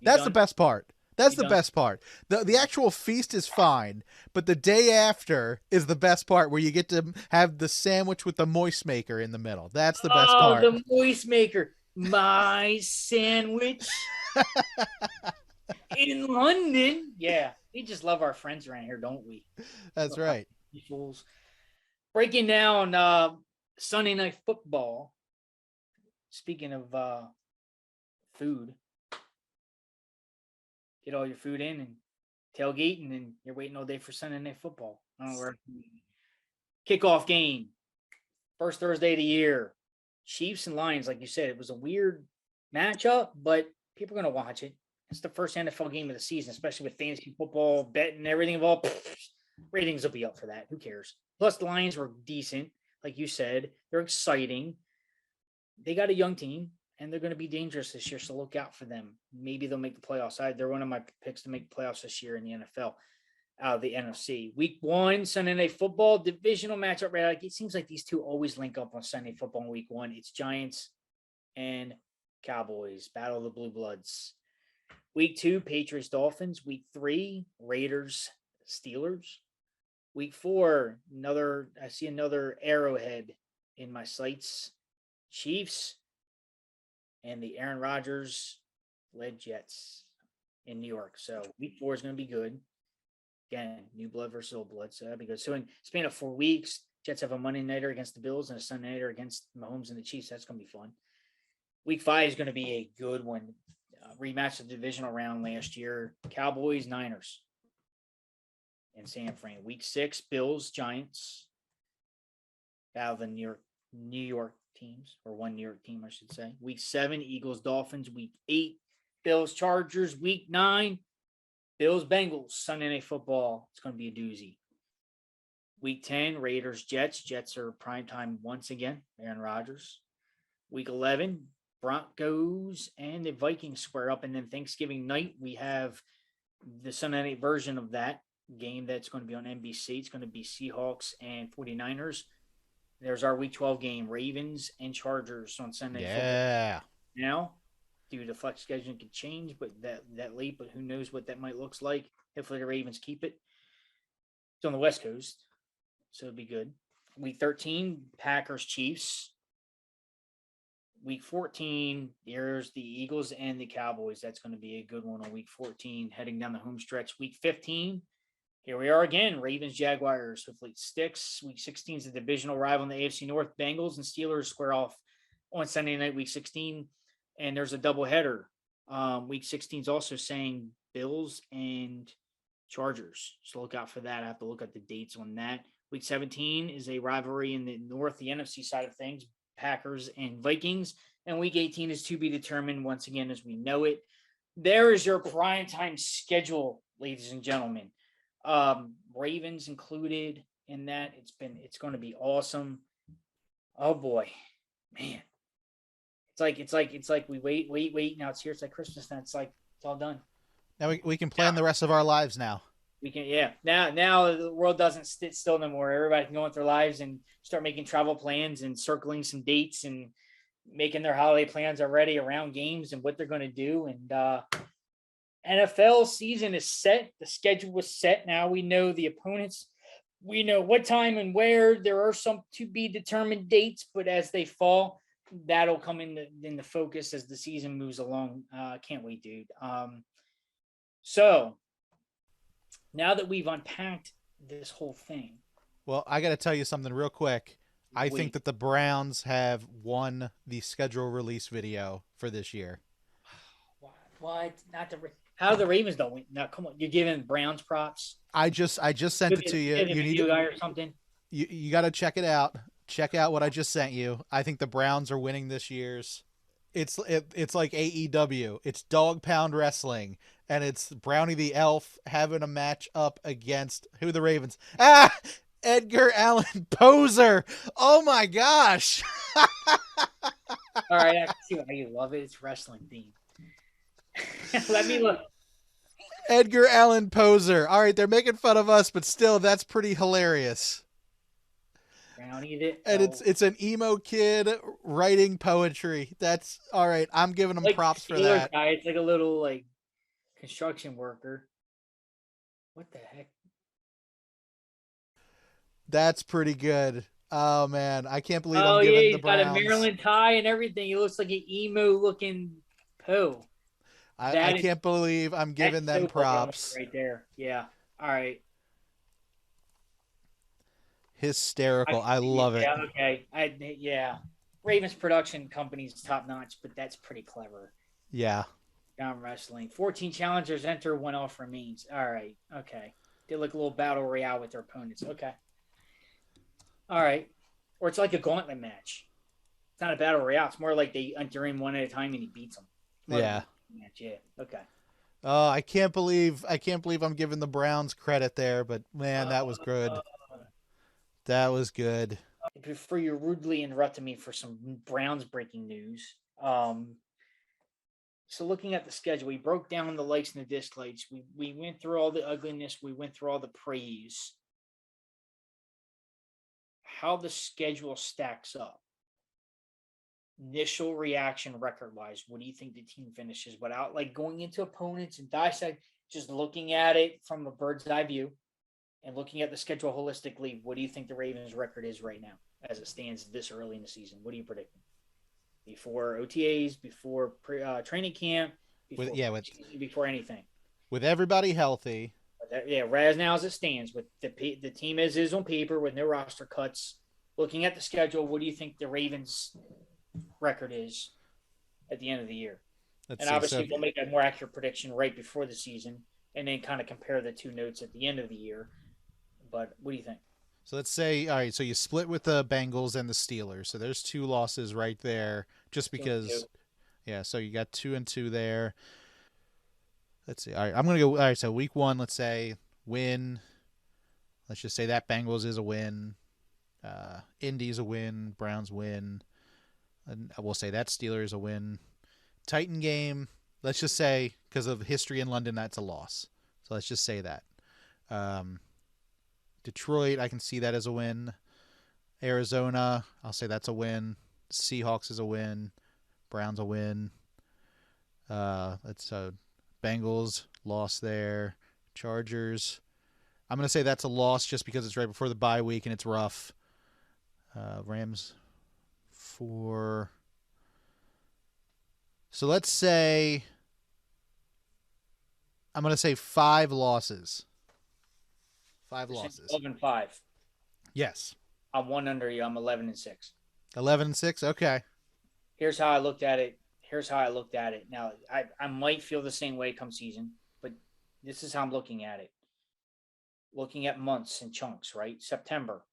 That's the best part. That's the best part. The actual feast is fine, but the day after is the best part where you get to have the sandwich with the moist maker in the middle. That's the best part. Oh, the moist maker. My sandwich in London. Yeah, we just love our friends around here, don't we? That's right. Fools. Breaking down Sunday Night Football. Speaking of food. Get all your food in and tailgate, and then you're waiting all day for Sunday Night Football. Kickoff game, first Thursday of the year. Chiefs and Lions, like you said, it was a weird matchup, but people are going to watch it. It's the first NFL game of the season, especially with fantasy football, betting, everything involved. Ratings will be up for that. Who cares? Plus, the Lions were decent, like you said. They're exciting. They got a young team. And they're going to be dangerous this year, so look out for them. Maybe they'll make the playoffs. They're one of my picks to make the playoffs this year in the NFL out of the NFC. Week 1, Sunday Night Football, divisional matchup. Right? Like, it seems like these two always link up on Sunday Football in Week 1. It's Giants and Cowboys, Battle of the Blue Bloods. Week 2, Patriots, Dolphins. Week 3, Raiders, Steelers. Week 4, I see another arrowhead in my sights. Chiefs and the Aaron Rodgers led Jets in New York. So week 4 is going to be good. Again, new blood versus old blood. So that'll be good. So in span of 4 weeks, Jets have a Monday nighter against the Bills and a Sunday nighter against Mahomes and the Chiefs. That's going to be fun. Week 5 is going to be a good one. Rematch of the divisional round last year. Cowboys, Niners in San Fran. Week 6, Bills, Giants. Out of the New York teams, or one New York team, I should say. Week 7, Eagles, Dolphins. Week 8, Bills, Chargers. Week 9, Bills, Bengals. Sunday Night Football. It's going to be a doozy. Week 10, Raiders, Jets. Jets are primetime once again. Aaron Rodgers. Week 11, Broncos and the Vikings square up. And then Thanksgiving night, we have the Sunday night version of that game that's going to be on NBC. It's going to be Seahawks and 49ers. There's our Week 12 game, Ravens and Chargers on Sunday. Yeah. Football. Now, due to flex scheduling could change, but that late, but who knows what that might looks like. Hopefully the Ravens keep it. It's on the West Coast, so it'll be good. Week 13, Packers, Chiefs. week 14, there's the Eagles and the Cowboys. That's going to be a good one on week 14, heading down the home stretch. Week 15, here we are again. Ravens, Jaguars, hopefully it sticks. Week 16 is the divisional rival in the AFC North. Bengals and Steelers square off on Sunday night, week 16. And there's a doubleheader. Week 16 is also saying Bills and Chargers. So look out for that. I have to look at the dates on that. Week 17 is a rivalry in the North, the NFC side of things, Packers and Vikings. And week 18 is to be determined once again as we know it. There is your primetime schedule, ladies and gentlemen. Ravens included in that. It's going to be awesome. Oh boy, man. It's like we wait. Now it's here. It's like Christmas. Now it's all done. Now we can plan the rest of our lives now. We can, yeah. Now the world doesn't sit still no more. Everybody can go with their lives and start making travel plans and circling some dates and making their holiday plans already around games and what they're going to do. And NFL season is set. The schedule was set. Now we know the opponents. We know what time and where. There are some to be determined dates, but as they fall, that'll come in the focus as the season moves along. Can't wait, dude. So now that we've unpacked this whole thing. Well, I got to tell you something real quick. I think that the Browns have won the schedule release video for this year. What? How the Ravens don't win? Now, come on. You're giving Browns props? I just sent it to you. You need a guy or something? You got to check it out. Check out what I just sent you. I think the Browns are winning this year's. It's like AEW. It's Dog Pound Wrestling, and it's Brownie the Elf having a match up against who? The Ravens. Edgar Allan Poser. Oh my gosh. All right, I can see why you love it. It's wrestling themed. Let me look. Edgar Allan Poser. All right, they're making fun of us, but still, that's pretty hilarious. And it's an emo kid writing poetry. That's all right. I'm giving him props for that. Guy. It's like a little construction worker. What the heck? That's pretty good. Oh man, I can't believe I'm giving the Browns. He's got a Maryland tie and everything. He looks like an emo looking Poe. I can't believe I'm giving them props right there. Yeah. All right. Hysterical. I love it. Yeah, okay. Ravens production company's top notch, but that's pretty clever. Yeah. Down wrestling. 14 challengers enter, 1 off remains. All right. Okay. Did like a little battle royale with their opponents. Okay. All right. Or it's like a gauntlet match. It's not a battle royale. It's more like they enter in one at a time and he beats them. Yeah. Yeah. Okay. Oh, I can't believe I'm giving the Browns credit there, but man, that was good. That was good. Before you rudely interrupted me for some Browns breaking news. So looking at the schedule, we broke down the likes and the dislikes. We went through all the ugliness. We went through all the praise. How the schedule stacks up. Initial reaction record-wise, what do you think the team finishes? Without going into opponents and dissect, just looking at it from a bird's eye view. And looking at the schedule holistically, what do you think the Ravens' record is right now as it stands this early in the season? What are you predicting? Before OTAs, before training camp, before anything? With everybody healthy. Right now as it stands, with the team as is on paper with no roster cuts, looking at the schedule, what do you think the Ravens' record is at the end of the year? Obviously, we'll make a more accurate prediction right before the season and then kind of compare the two notes at the end of the year. But what do you think? So let's say, all right, so you split with the Bengals and the Steelers. So there's 2 losses right there just because, so you got 2-2 there. Let's see. All right, I'm going to go, all right, so week 1, let's say win. Let's just say that Bengals is a win. Indy's a win. Browns win. And we'll say that Steelers a win. Titan game, let's just say, because of history in London, that's a loss. So let's just say that. Detroit, I can see that as a win. Arizona, I'll say that's a win. Seahawks is a win. Browns a win. That's Bengals loss there. Chargers, I'm going to say that's a loss just because it's right before the bye week and it's rough. Rams 4. So let's say I'm going to say 5 losses. 5 You're saying losses. 12-5. Yes. I'm one under you. I'm 11-6. 11-6. Okay. Here's how I looked at it. Now, I might feel the same way come season, but this is how I'm looking at it. Looking at months and chunks, right? September,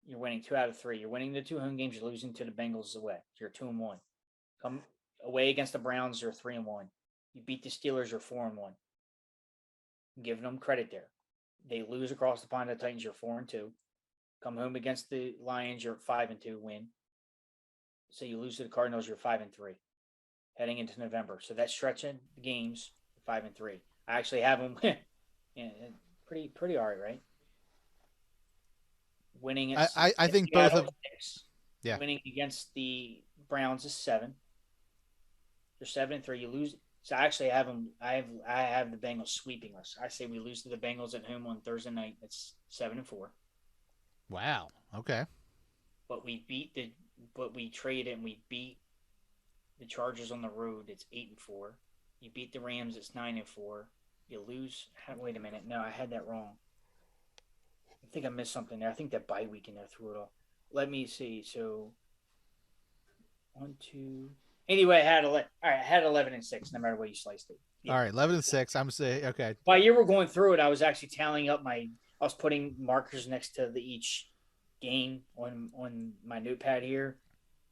you're winning 2 out of 3. You're winning the 2 home games. You're losing to the Bengals away. You're 2-1. Come away against the Browns, you're 3-1. You beat the Steelers, you're 4-1. Giving them credit there. They lose across the pond to the Titans, you're 4-2. Come home against the Lions, you're 5-2 win. So you lose to the Cardinals, you're 5-3 heading into November. So that's stretching the games 5-3. I actually have them yeah, pretty all right? Winning. I think both of 6. Yeah. Winning against the Browns is 7. You're 7-3. You lose. So I actually have them. I have the Bengals sweeping us. I say we lose to the Bengals at home on Thursday night. That's 7-4. Wow. Okay. But we trade and we beat the Chargers on the road. It's 8-4. You beat the Rams. It's 9-4. You lose. Wait a minute. No, I had that wrong. I think I missed something there. I think that bye week in there threw it off. Let me see. So 1, 2. Anyway, I had 11-6. No matter what you sliced it. Yeah. All right. 11-6. I'm saying okay. While you were going through it, I was actually tallying up I was putting markers next to each game on my notepad here.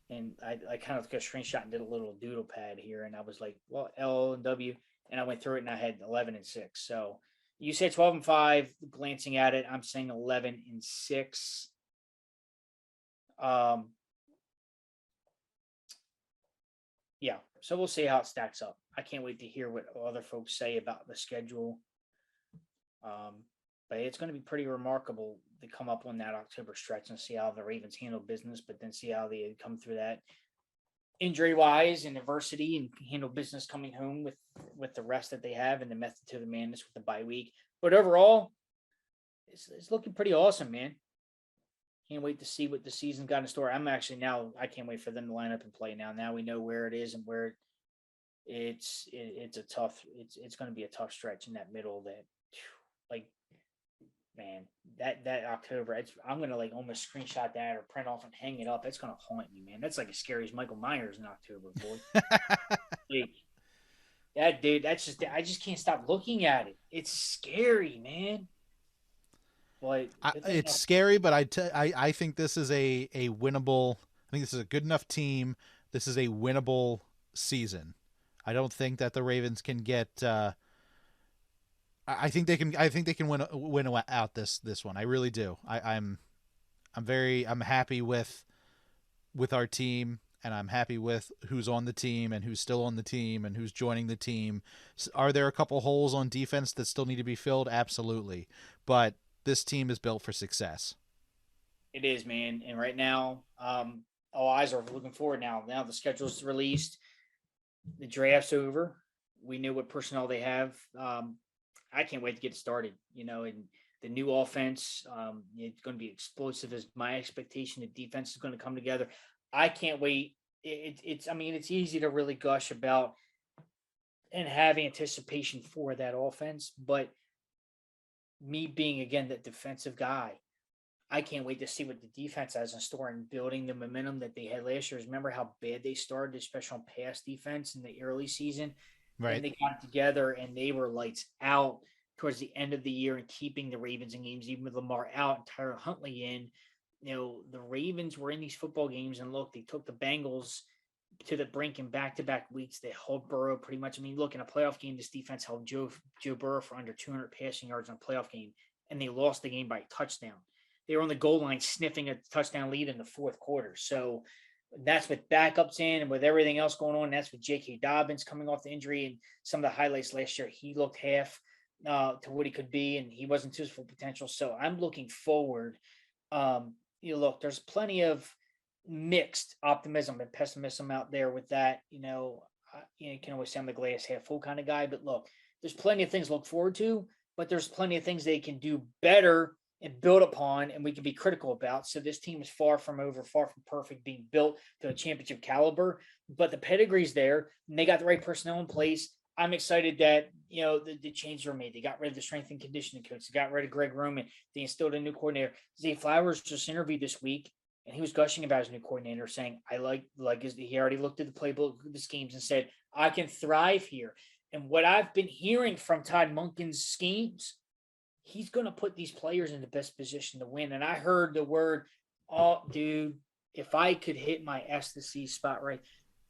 And I kind of took a screenshot and did a little doodle pad here. And I was like, well, L and W. And I went through it and I had 11-6. So you say 12-5, glancing at it, I'm saying 11-6. Yeah. So we'll see how it stacks up. I can't wait to hear what other folks say about the schedule. But it's going to be pretty remarkable to come up on that October stretch and see how the Ravens handle business, but then see how they come through that injury-wise and adversity and handle business coming home with the rest that they have and the method to the madness with the bye week. But overall, it's looking pretty awesome, man. Can't wait to see what the season got in store. I can't wait for them to line up and play now. Now we know where it is and where it's going to be a tough stretch in that middle that, like, man, that October, I'm going to like almost screenshot that or print off and hang it up. It's going to haunt me, man. That's like as scary as Michael Myers in October, boy. Like, that dude, I just can't stop looking at it. It's scary, man. But it's scary, but I think this is a winnable. I think this is a good enough team. This is a winnable season. I don't think that the Ravens can get. I think they can win out this one. I really do. I'm happy with our team, and I'm happy with who's on the team and who's still on the team and who's joining the team. Are there a couple holes on defense that still need to be filled? Absolutely, but this team is built for success. It is, man. And right now, all eyes are looking forward now. Now the schedule's released. The draft's over. We know what personnel they have. I can't wait to get started, and the new offense, it's going to be explosive as my expectation. The defense is going to come together. I can't wait. It's easy to really gush about and have anticipation for that offense, but me being, again, that defensive guy, I can't wait to see what the defense has in store and building the momentum that they had last year. Remember how bad they started, especially on pass defense in the early season? Right. And they got together and they were lights out towards the end of the year and keeping the Ravens in games, even with Lamar out and Tyler Huntley in. The Ravens were in these football games, and look, they took the Bengals to the brink in back-to-back weeks. They held Burrow pretty much. Look, in a playoff game, this defense held Joe Burrow for under 200 passing yards in a playoff game, and they lost the game by a touchdown. They were on the goal line sniffing a touchdown lead in the fourth quarter. So that's with backups in and with everything else going on. That's with J.K. Dobbins coming off the injury, and some of the highlights last year, he looked half to what he could be, and he wasn't to his full potential. So I'm looking forward. Look, there's plenty of mixed optimism and pessimism out there with that. You can always sound the glass half full kind of guy, but look, there's plenty of things to look forward to, but there's plenty of things they can do better and build upon, and we can be critical about. So this team is far from over, far from perfect, being built to a championship caliber, but the pedigree's there and they got the right personnel in place. I'm excited that, the changes were made. They got rid of the strength and conditioning coach. They got rid of Greg Roman. They instilled a new coordinator. Zay Flowers just interviewed this week, and he was gushing about his new coordinator, saying, I like he already looked at the playbook of the schemes and said, I can thrive here. And what I've been hearing from Todd Monken's schemes, he's going to put these players in the best position to win. And I heard the word, oh, dude, if I could hit my S to C spot right,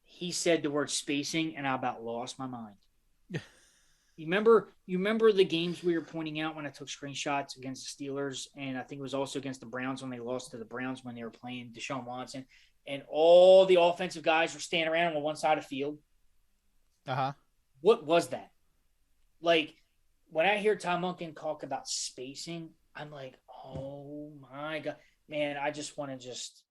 he said the word spacing, and I about lost my mind. You remember the games we were pointing out when I took screenshots against the Steelers, and I think it was also against the Browns when they lost to the Browns when they were playing Deshaun Watson, and all the offensive guys were standing around on one side of the field. Uh-huh. What was that? Like, when I hear Tom Monken talk about spacing, I'm like, oh my God, man, I just want to just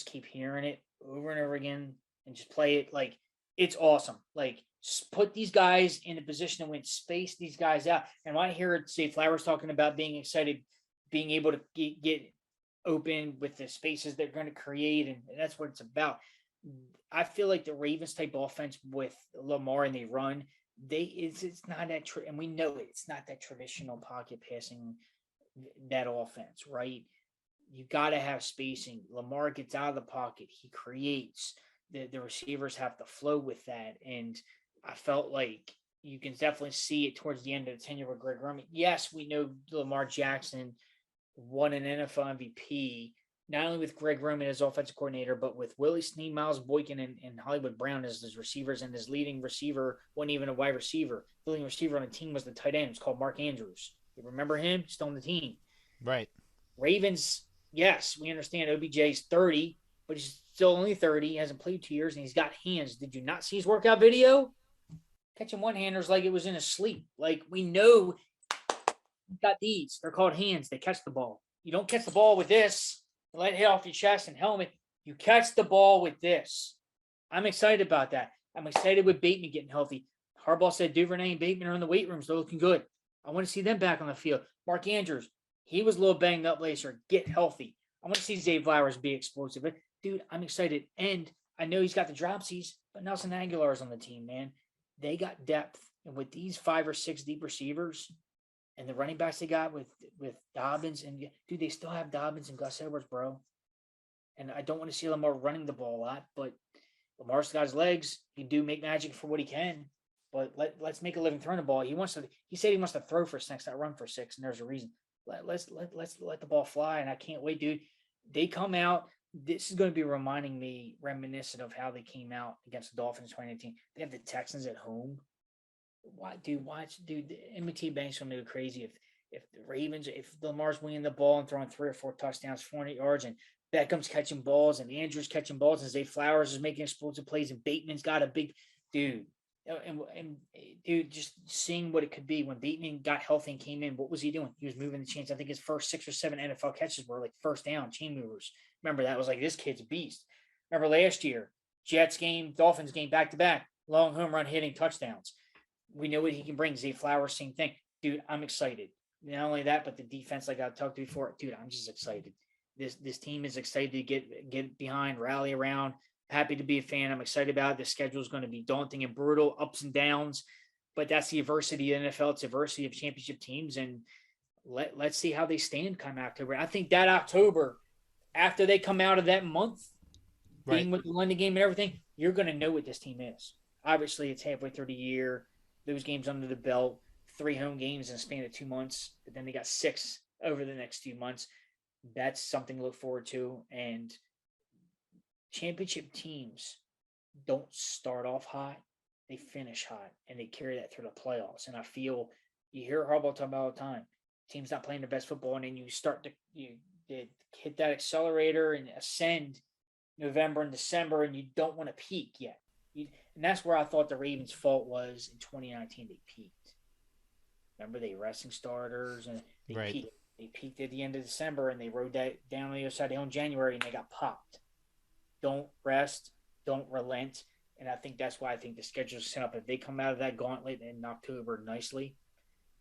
keep hearing it over and over again and just play it. Like, it's awesome. Like, put these guys in a position to win, space these guys out. And when I hear Zay Flowers talking about being excited, being able to get open with the spaces they're going to create, and that's what it's about. I feel like the Ravens type offense with Lamar and they run, it's not that, and we know it's not that traditional pocket passing, that offense, right? You got to have spacing. Lamar gets out of the pocket. He creates. The receivers have to flow with that. And I felt like you can definitely see it towards the end of the tenure with Greg Roman. Yes, we know Lamar Jackson won an NFL MVP, not only with Greg Roman as offensive coordinator, but with Willie Snead, Miles Boykin, and Hollywood Brown as his receivers, and his leading receiver wasn't even a wide receiver. The leading receiver on the team was the tight end. It's called Mark Andrews. You remember him? Still on the team. Right. Ravens, yes, we understand OBJ's 30, but he's still only 30. He hasn't played 2 years, and he's got hands. Did you not see his workout video? Catching one-handers like it was in his sleep. Like, we know he's got these. They're called hands. They catch the ball. You don't catch the ball with this. Let it hit off your chest and helmet. You catch the ball with this. I'm excited about that. I'm excited with Bateman getting healthy. Harbaugh said Duvernay and Bateman are in the weight rooms. They're looking good. I want to see them back on the field. Mark Andrews, he was a little banged up last year. Get healthy. I want to see Zay Flowers be explosive. But, dude, I'm excited. And I know he's got the dropsies, but Nelson Aguilar is on the team, man. They got depth. And with these 5 or 6 deep receivers and the running backs they got with Dobbins, and dude, they still have Dobbins and Gus Edwards, bro. And I don't want to see Lamar running the ball a lot, but Lamar's got his legs. He do make magic for what he can. But let's make a living throwing the ball. He said he wants to throw for 6, not run for 6, and there's a reason. Let's let the ball fly, and I can't wait, dude. They come out. This is going to be reminding me, reminiscent of how they came out against the Dolphins in 2019. They have the Texans at home. Watch, dude. M.T. Banks will go crazy if the Ravens, if Lamar's winning the ball and throwing 3 or 4 touchdowns, 400 yards, and Beckham's catching balls, and Andrews catching balls, and Zay Flowers is making explosive plays, and Bateman's got a big dude. And dude, just seeing what it could be when Bateman got healthy and came in, what was he doing? He was moving the chains. I think his first 6 or 7 NFL catches were like first down, chain movers. Remember, that was like, this kid's a beast. Remember last year, Jets game, Dolphins game, back-to-back, long home run hitting touchdowns. We know what he can bring. Zay Flowers, same thing. Dude, I'm excited. Not only that, but the defense, like I talked to before, dude, I'm just excited. This team is excited to get behind, rally around. Happy to be a fan. I'm excited about it. The schedule is going to be daunting and brutal, ups and downs, but that's the adversity of the NFL. It's adversity of championship teams, and let's see how they stand come October. I think that October, after they come out of that month, being with the London game and everything, you're going to know what this team is. Obviously, it's halfway through the year. Those games under the belt, 3 home games in a span of 2 months, but then they got 6 over the next 2 months. That's something to look forward to, and championship teams don't start off hot. They finish hot, and they carry that through the playoffs. And I feel you hear Harbaugh talk about all the time. Teams not playing their best football, and then you start to hit that accelerator and ascend November and December, and you don't want to peak yet. And that's where I thought the Ravens' fault was in 2019. They peaked. Remember, they resting starters, and they peaked. They peaked at the end of December, and they rode that down on the other side of the hill in January, and they got popped. Don't rest, don't relent, and I think that's why I think the schedule is set up. If they come out of that gauntlet in October nicely,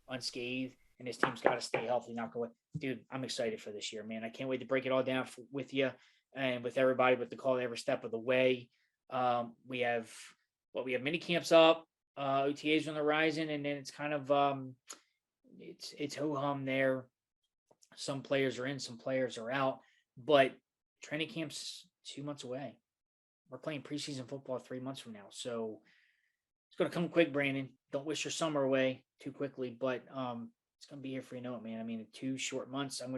unscathed, and this team's got to stay healthy, not go away, dude, I'm excited for this year, man. I can't wait to break it all down with you and with everybody with the call every step of the way. We have mini camps up, OTAs on the horizon, and then it's kind of it's ho-hum there. Some players are in, some players are out, but training camp's 2 months away. We're playing preseason football 3 months from now. So it's going to come quick, Brandon. Don't wish your summer away too quickly, but it's going to be here for you know it, man. I mean, in 2 short months, we're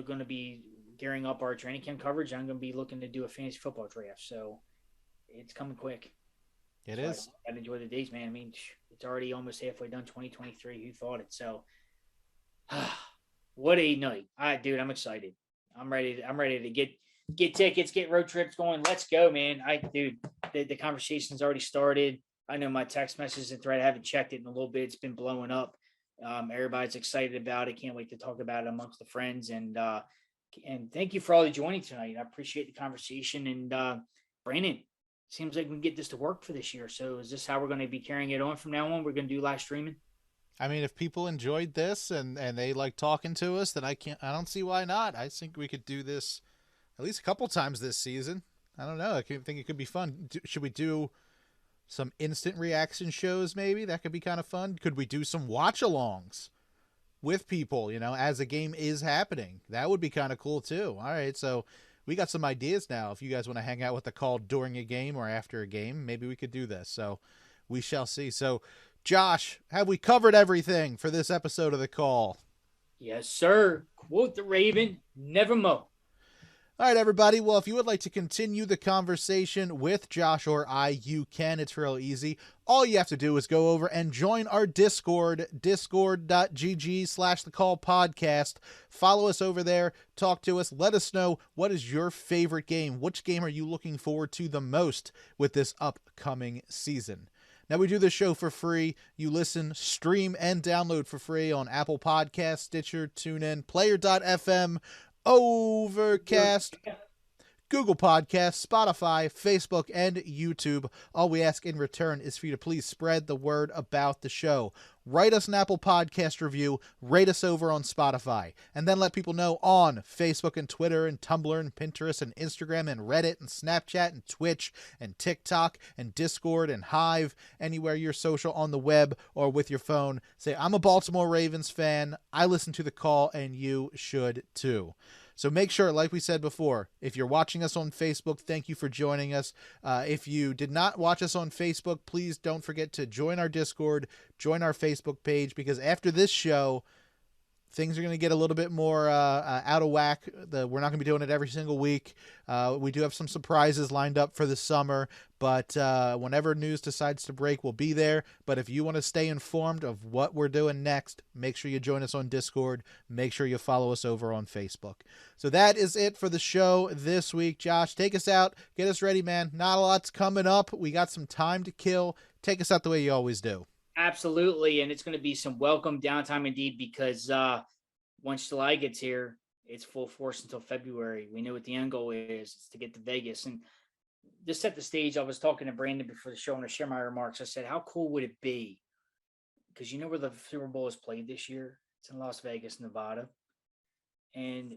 going to be gearing up our training camp coverage. I'm going to be looking to do a fantasy football draft. So it's coming quick. It is. I enjoy the days, man. I mean, it's already almost halfway done, 2023. Who thought it? So what a night. Dude, I'm excited. I'm ready to get tickets, get road trips going. Let's go, man. The conversation's already started. I know my text messages and thread, I haven't checked it in a little bit. It's been blowing up. Everybody's excited about it. Can't wait to talk about it amongst the friends. And thank you for all the joining tonight. I appreciate the conversation. And Brandon, seems like we can get this to work for this year. So is this how we're going to be carrying it on from now on? We're going to do live streaming? I mean, if people enjoyed this and they like talking to us, then I don't see why not. I think we could do this at least a couple times this season. I don't know. I think it could be fun. Should we do some instant reaction shows? Maybe that could be kind of fun. Could we do some watch alongs with people, as the game is happening? That would be kind of cool too. All right. So we got some ideas now. If you guys want to hang out with the call during a game or after a game, maybe we could do this. So we shall see. So Josh, have we covered everything for this episode of The Call? Yes, sir. Quote the Raven, nevermore. All right, everybody. Well, if you would like to continue the conversation with Josh or I, you can. It's real easy. All you have to do is go over and join our Discord, discord.gg/thecallpodcast. Follow us over there. Talk to us. Let us know, what is your favorite game? Which game are you looking forward to the most with this upcoming season? Now, we do this show for free. You listen, stream, and download for free on Apple Podcasts, Stitcher, TuneIn, Player.fm, Overcast, Google Podcasts, Spotify, Facebook, and YouTube. All we ask in return is for you to please spread the word about the show. Write us an Apple Podcast review, rate us over on Spotify, and then let people know on Facebook and Twitter and Tumblr and Pinterest and Instagram and Reddit and Snapchat and Twitch and TikTok and Discord and Hive, anywhere you're social on the web or with your phone. Say, I'm a Baltimore Ravens fan, I listen to The Call, and you should too. So make sure, like we said before, if you're watching us on Facebook, thank you for joining us. If you did not watch us on Facebook, please don't forget to join our Discord, join our Facebook page, because after this show, things are going to get a little bit more out of whack. We're not going to be doing it every single week. We do have some surprises lined up for the summer, but whenever news decides to break, we'll be there. But if you want to stay informed of what we're doing next, make sure you join us on Discord. Make sure you follow us over on Facebook. So that is it for the show this week. Josh, take us out. Get us ready, man. Not a lot's coming up. We got some time to kill. Take us out the way you always do. Absolutely, and it's going to be some welcome downtime indeed, because once July gets here, it's full force until February. We know what the end goal is. It's to get to Vegas. And just set the stage, I was talking to Brandon before the show, and I share my remarks. I said, how cool would it be? Because you know where the Super Bowl is played this year? It's in Las Vegas, Nevada. And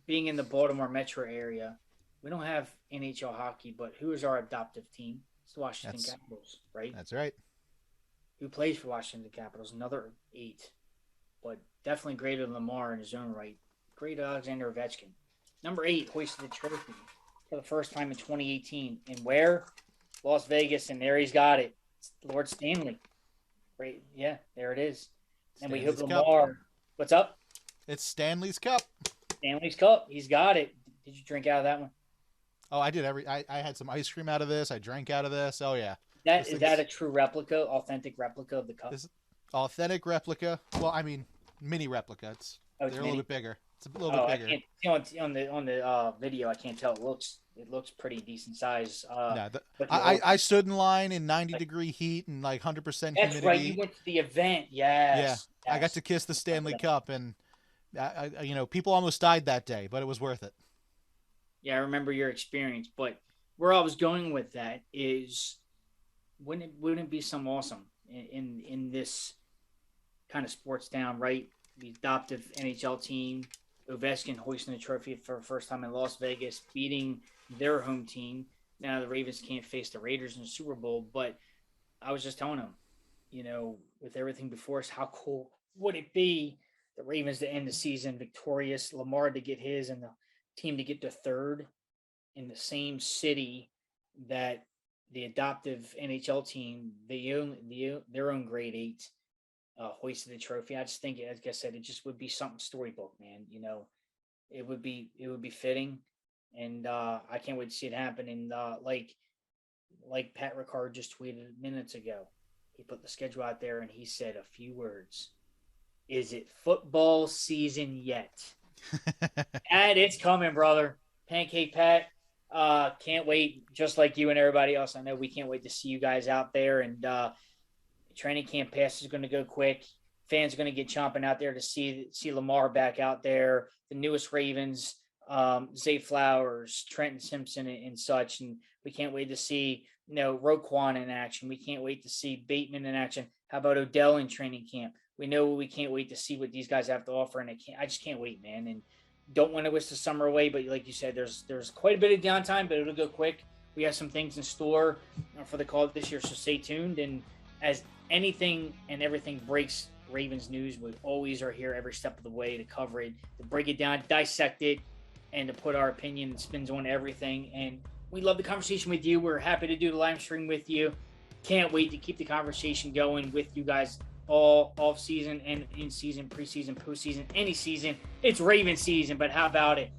being in the Baltimore metro area, we don't have NHL hockey, but who is our adoptive team? It's the Washington Capitals, right? That's right. Who plays for Washington Capitals? Another 8, but definitely greater than Lamar in his own right. Great Alexander Ovechkin. Number 8 hoisted the trophy for the first time in 2018. And where? Las Vegas, and there he's got it. It's Lord Stanley. Great. Yeah, there it is. And we hope Lamar. Cup. What's up? It's Stanley's Cup. Stanley's Cup. He's got it. Did you drink out of that one? Oh, I did. I had some ice cream out of this. I drank out of this. Oh, yeah. Is that a true replica, authentic replica of the cup? Authentic replica. Well, I mean, mini replica. They're a little bit bigger. It's a little bit bigger. On the video, I can't tell. It looks pretty decent size. I stood in line in 90-degree heat and like 100% humidity. That's right. You went to the event. Yes. Yeah. I got to kiss the Stanley Cup, and people almost died that day, but it was worth it. Yeah, I remember your experience. But where I was going with that is, wouldn't it be some awesome in this kind of sports town, right? the adoptive NHL team, Ovechkin hoisting the trophy for the first time in Las Vegas, beating their home team. Now the Ravens can't face the Raiders in the Super Bowl, but I was just telling him, with everything before us, how cool would it be the Ravens to end the season victorious, Lamar to get his, and the team to get to third in the same city that the adoptive NHL team, their own grade 8, hoisted the trophy. I just think, like I said, it just would be something storybook, man. It would be fitting, and I can't wait to see it happen. And like Pat Ricard just tweeted minutes ago, he put the schedule out there and he said a few words. Is it football season yet? And it's coming, brother. Pancake Pat. Can't wait. Just like you and everybody else, I know we can't wait to see you guys out there. And training camp pass is going to go quick. Fans are going to get chomping out there to see Lamar back out there. The newest Ravens, Zay Flowers, Trenton Simpson, and such. And we can't wait to see Roquan in action. We can't wait to see Bateman in action. How about Odell in training camp? We can't wait to see what these guys have to offer, and I just can't wait, man. And don't want to wish the summer away, but like you said, there's quite a bit of downtime, but it'll go quick. We have some things in store for the call this year, so stay tuned. And as anything and everything breaks Ravens news, we always are here every step of the way to cover it, to break it down, dissect it, and to put our opinion and spins on everything. And we love the conversation with you. We're happy to do the live stream with you. Can't wait to keep the conversation going with you guys all off season and in season, preseason, postseason, any season. It's Raven season, but how about it?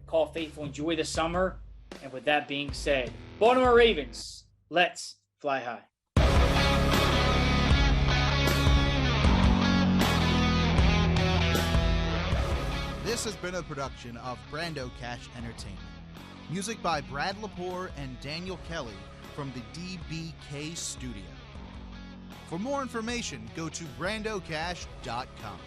Call faithful, enjoy the summer. And with that being said, Baltimore Ravens, let's fly high. This has been a production of Brando Cash Entertainment. Music by Brad Lepore and Daniel Kelly from the DBK Studio. For more information, go to brandocash.com.